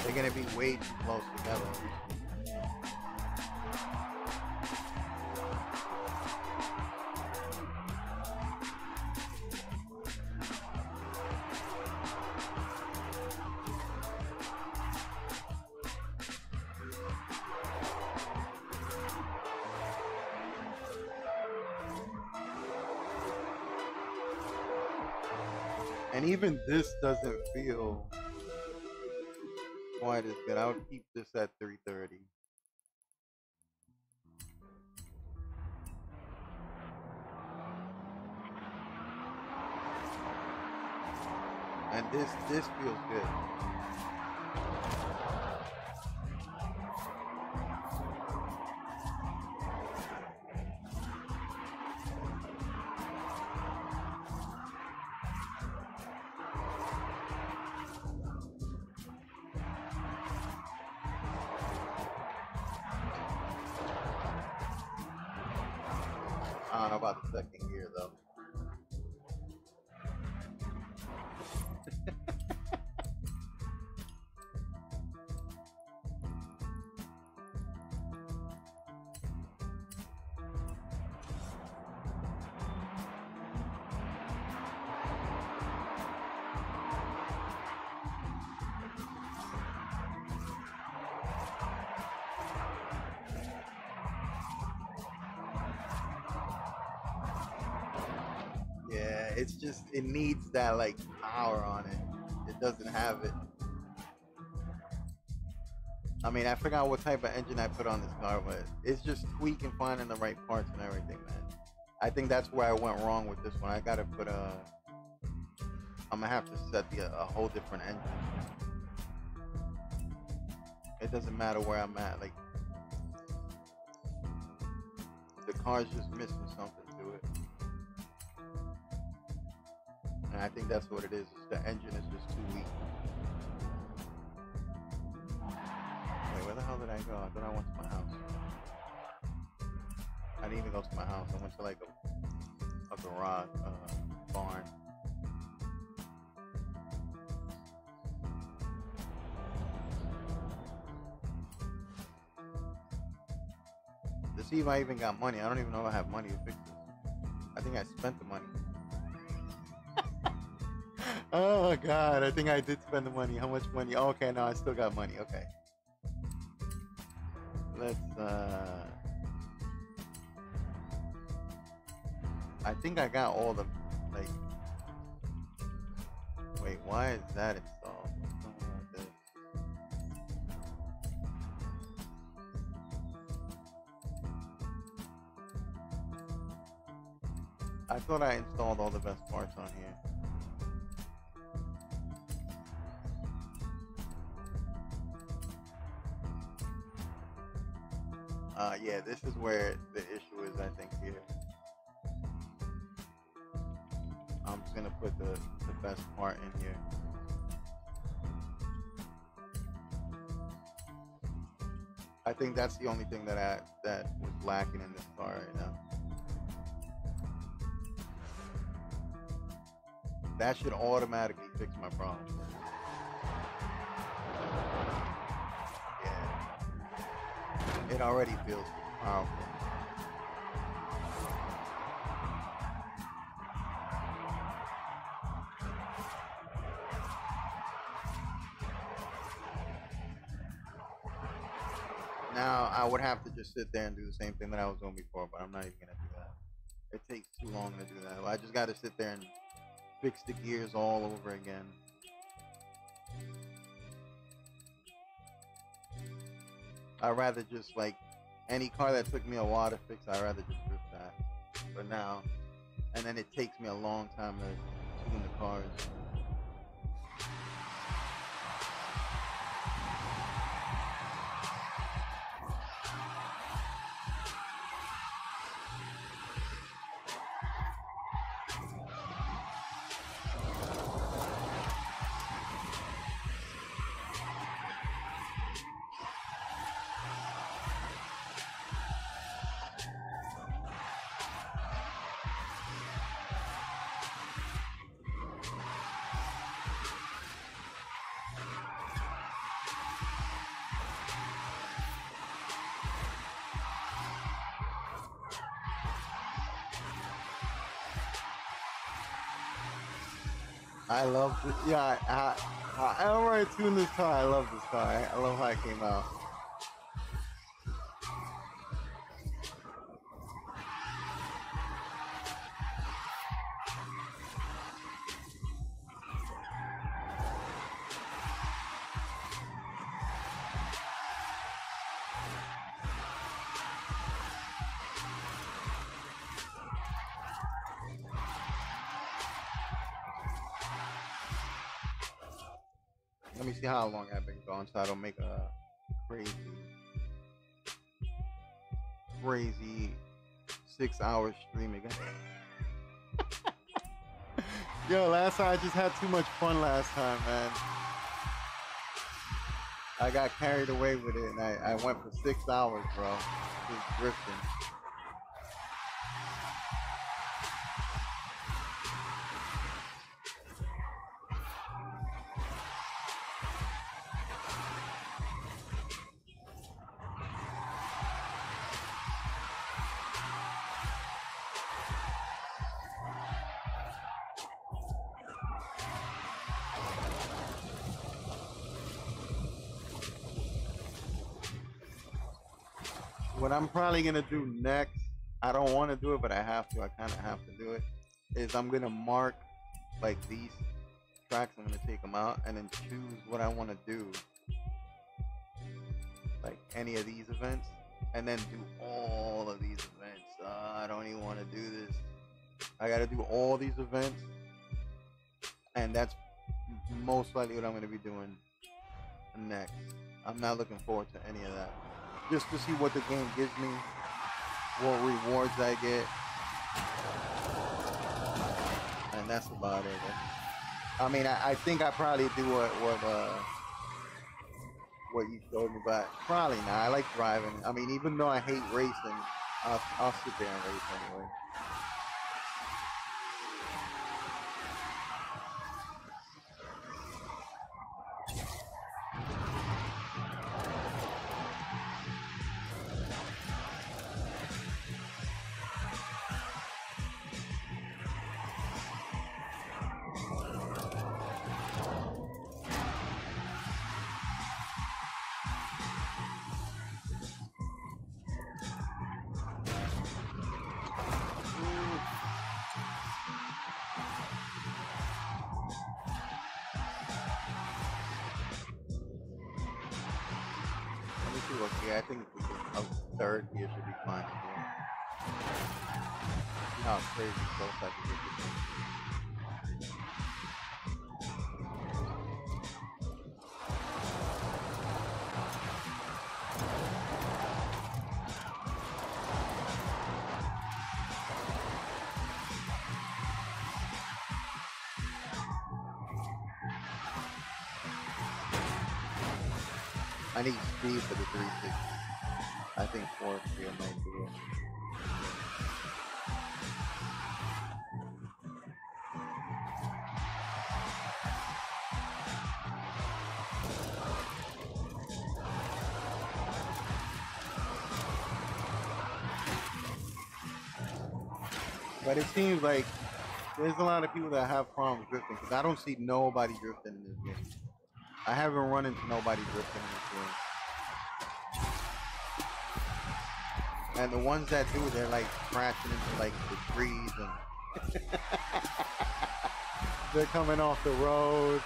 They're gonna be way too close together. And even this doesn't feel quite as good. I would keep this at 330. And this feels good. I don't know about the second gear though. Yeah, it's just, it needs that like power on it. It doesn't have it. I mean, I forgot what type of engine I put on this car, but it's just tweaking, finding the right parts and everything, man. I think that's where I went wrong with this one. I gotta put I'm gonna have to set a whole different engine. It doesn't matter where I'm at, like the car's just missing something to it. And I think that's what it is. The engine is just too weak. Wait, where the hell did I go? I thought I went to my house. I didn't even go to my house. I went to like a garage, barn. To see if I even got money. I don't even know if I have money to fix this. I think I spent the money. Oh God, I think I did spend the money. How much money? Oh, okay, no, I still got money. Okay. Let's I think I got all the like wait, why is that installed? What's going on with this? I thought I installed all the best parts on here. Yeah, this is where the issue is, I think, here. I'm just gonna put the best part in here. I think that's the only thing that was lacking in this car right now. That should automatically fix my problem. Yeah. It already feels powerful. Now I would have to just sit there and do the same thing that I was doing before, but I'm not even gonna do that. It takes too long to do that. I just gotta sit there and fix the gears all over again. I'd rather just like any car that took me a while to fix, I'd rather just rip that for now. And then it takes me a long time to tune the cars. I love this. Yeah, however I tune this car, I love this car. I love how it came out. Let me see how long I've been going so I don't make a crazy 6 hour stream again. Yo, last time I just had too much fun last time, man. I got carried away with it and I went for 6 hours, bro. Just drifting. What I'm probably gonna do next, I don't want to do it, but I have to. I kind of have to do it. Is I'm gonna mark like these tracks. I'm gonna take them out and then choose what I want to do, like any of these events, and then do all of these events. I don't even want to do this. I gotta do all these events, and that's most likely what I'm gonna be doing next. I'm not looking forward to any of that. Just to see what the game gives me, what rewards I get, and that's about it. I mean, I think I probably do what you showed me, but probably not. I like driving. I mean, even though I hate racing, I'll sit there and race anyway. Yeah, I think a third here should be fine. See how crazy close I can get this thing. I need speed for the 360. I think 4 might do it. But it seems like there's a lot of people that have problems drifting because I don't see nobody drifting in this game. I haven't run into nobody drifting in this game. And the ones that do, they're like crashing into like the trees and they're coming off the road.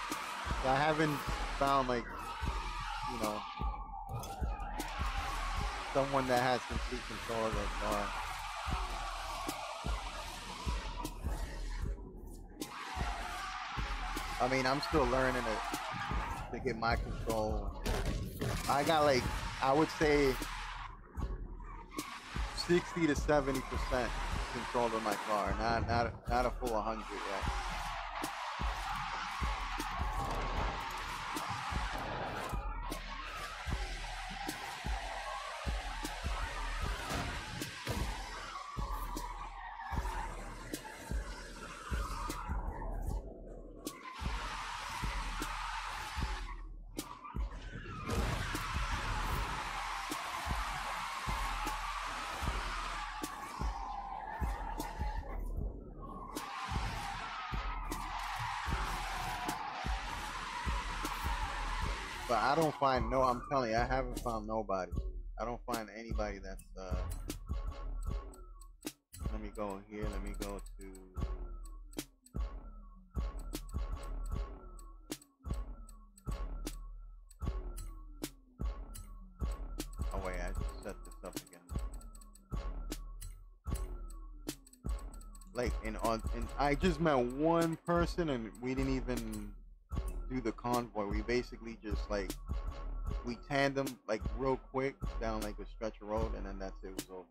I haven't found like, you know, someone that has complete control of their car. I mean, I'm still learning to get my control. I got like, I would say 60 to 70% control of my car, not a full 100 yet. But I don't find I'm telling you, I haven't found nobody. I don't find anybody that's let me go here, let me go to oh wait, I just set this up again. Like and I just met one person and we didn't even do the convoy. We basically just like we tandem like real quick down like a stretch of road and then that's it, was over.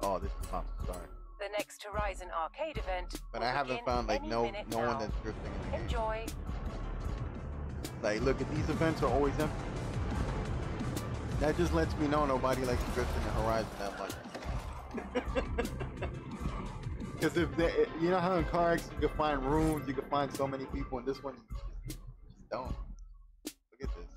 Oh, this is about to start. The next Horizon arcade event. But I haven't found like no one that's drifting in the game. Enjoy. Like look at these events are always empty. That just lets me know nobody likes drifting in Horizon that much. Because if they, you know how in cars you can find rooms, you can find so many people, and this one you just don't. Look at this.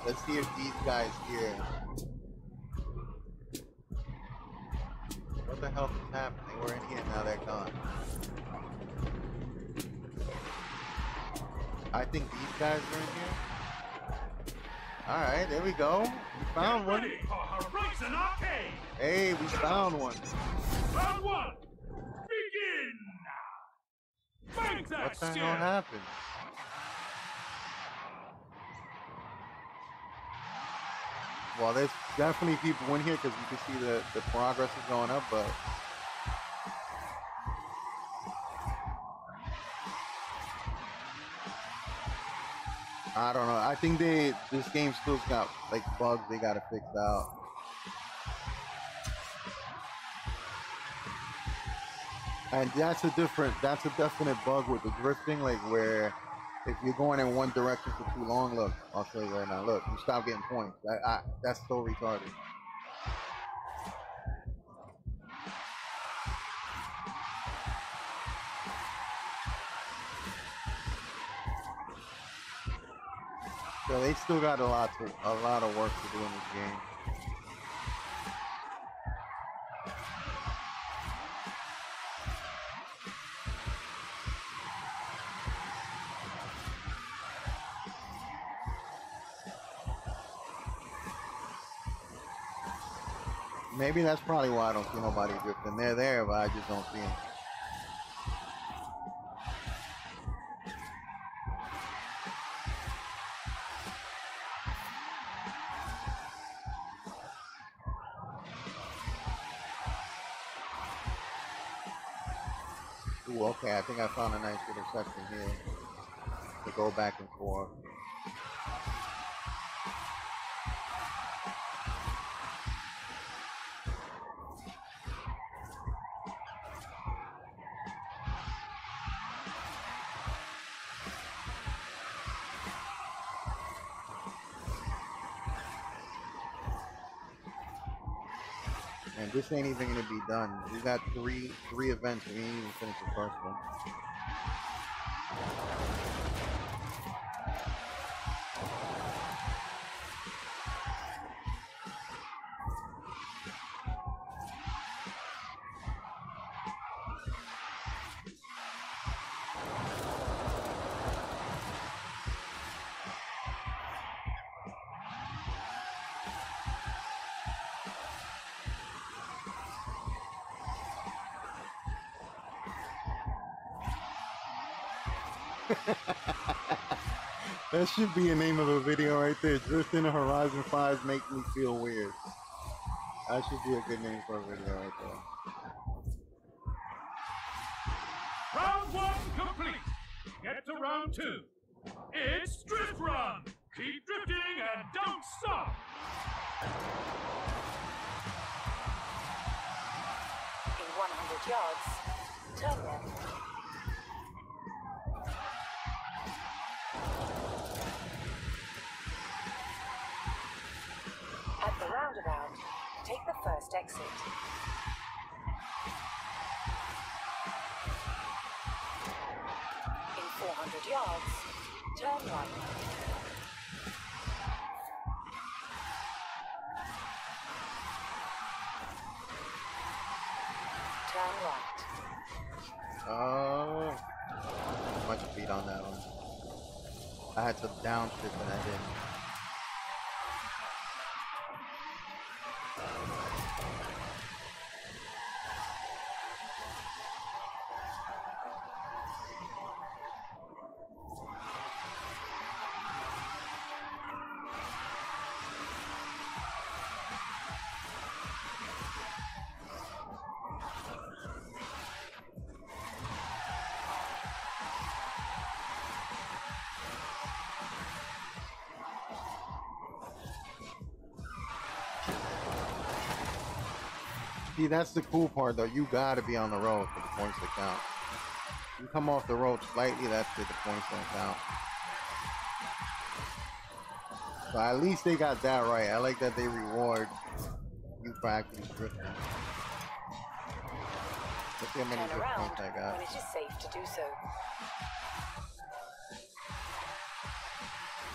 Let's see if these guys here. What the hell is happening? They were in here, now they're gone. I think these guys are in here. Alright, there we go. We found one. Hey, we found one. Round one. Begin. What the hell happened? Well, there's definitely people in here because you can see the progress is going up, but I don't know. I think this game still's got like bugs they gotta fix out. And that's a definite bug with the drifting, like where If you're going in one direction for too long, look, I'll show you right now. Look, you stop getting points. That's so retarded. So they still got a lot of work to do in this game. Maybe that's probably why I don't see nobody drifting. They're there, but I just don't see them. Ooh, okay, I think I found a nice little section here to go back and forth. And this ain't even gonna be done. We got three events. We ain't even finished the first one. That should be a name of a video right there. Drifting to Horizon 5 make me feel weird. That should be a good name for a video right there. Round 1 complete. Get to round 2. It's Drift Run. Keep drifting and don't stop. In 100 yards, turn left. At the roundabout, take the first exit. In 400 yards, turn right. Turn right. Much speed on that one. I had to downshift and I didn't. See, that's the cool part, though. You gotta be on the road for the points to count. You come off the road slightly, that's it. The points don't count. So at least they got that right. I like that they reward you for actually drifting. Let's see how many Turn drift around points I got. when it is safe to do so.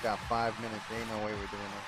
Got 5 minutes. There ain't no way we're doing this.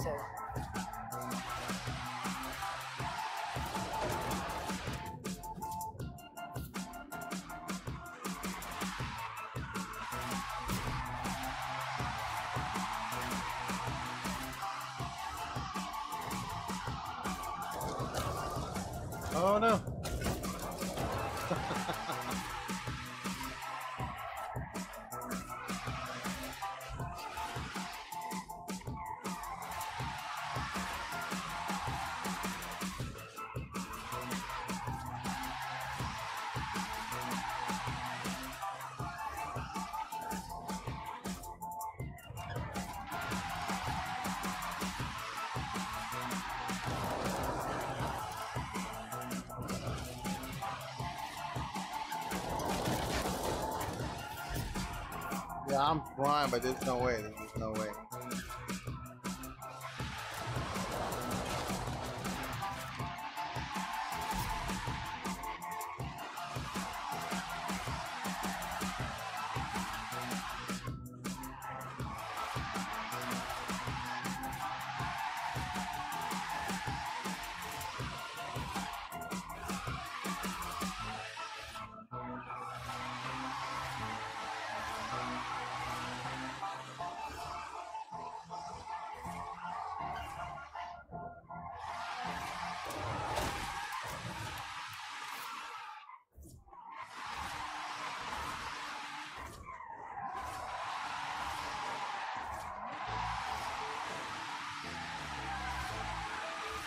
so. Oh no. Yeah, I'm flying, but there's no way. There's no way.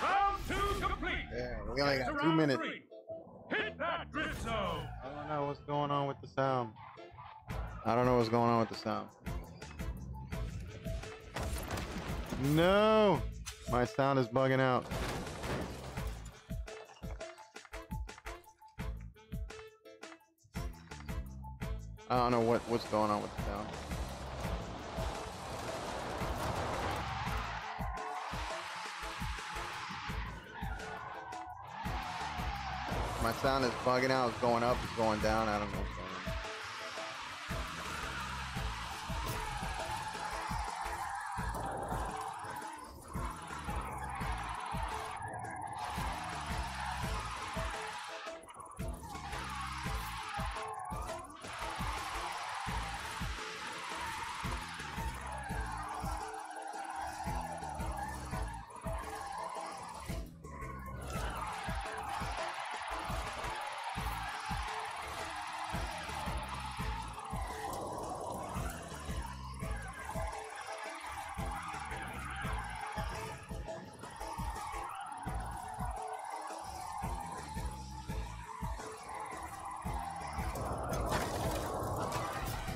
Round 2 complete. Yeah, we only Get to got 2 round minutes. 3. Hit that drift zone. I don't know what's going on with the sound. I don't know what's going on with the sound. No! My sound is bugging out. I don't know what's going on with the sound. My sound is bugging out. It's going up. It's going down. I don't know what's going on.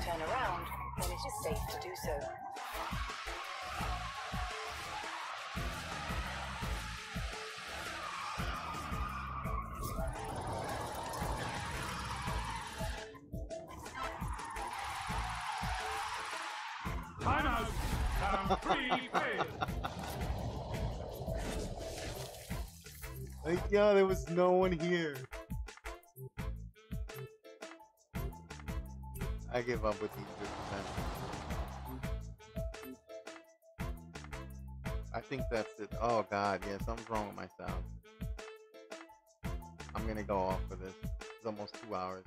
Turn around when it is safe to do so. Time out. Round 3 failed. Like, yo, there was no one here. I give up with these drifters, man. I think that's it. Oh god, yeah, something's wrong with my sound. I'm gonna go off for this. It's almost 2 hours.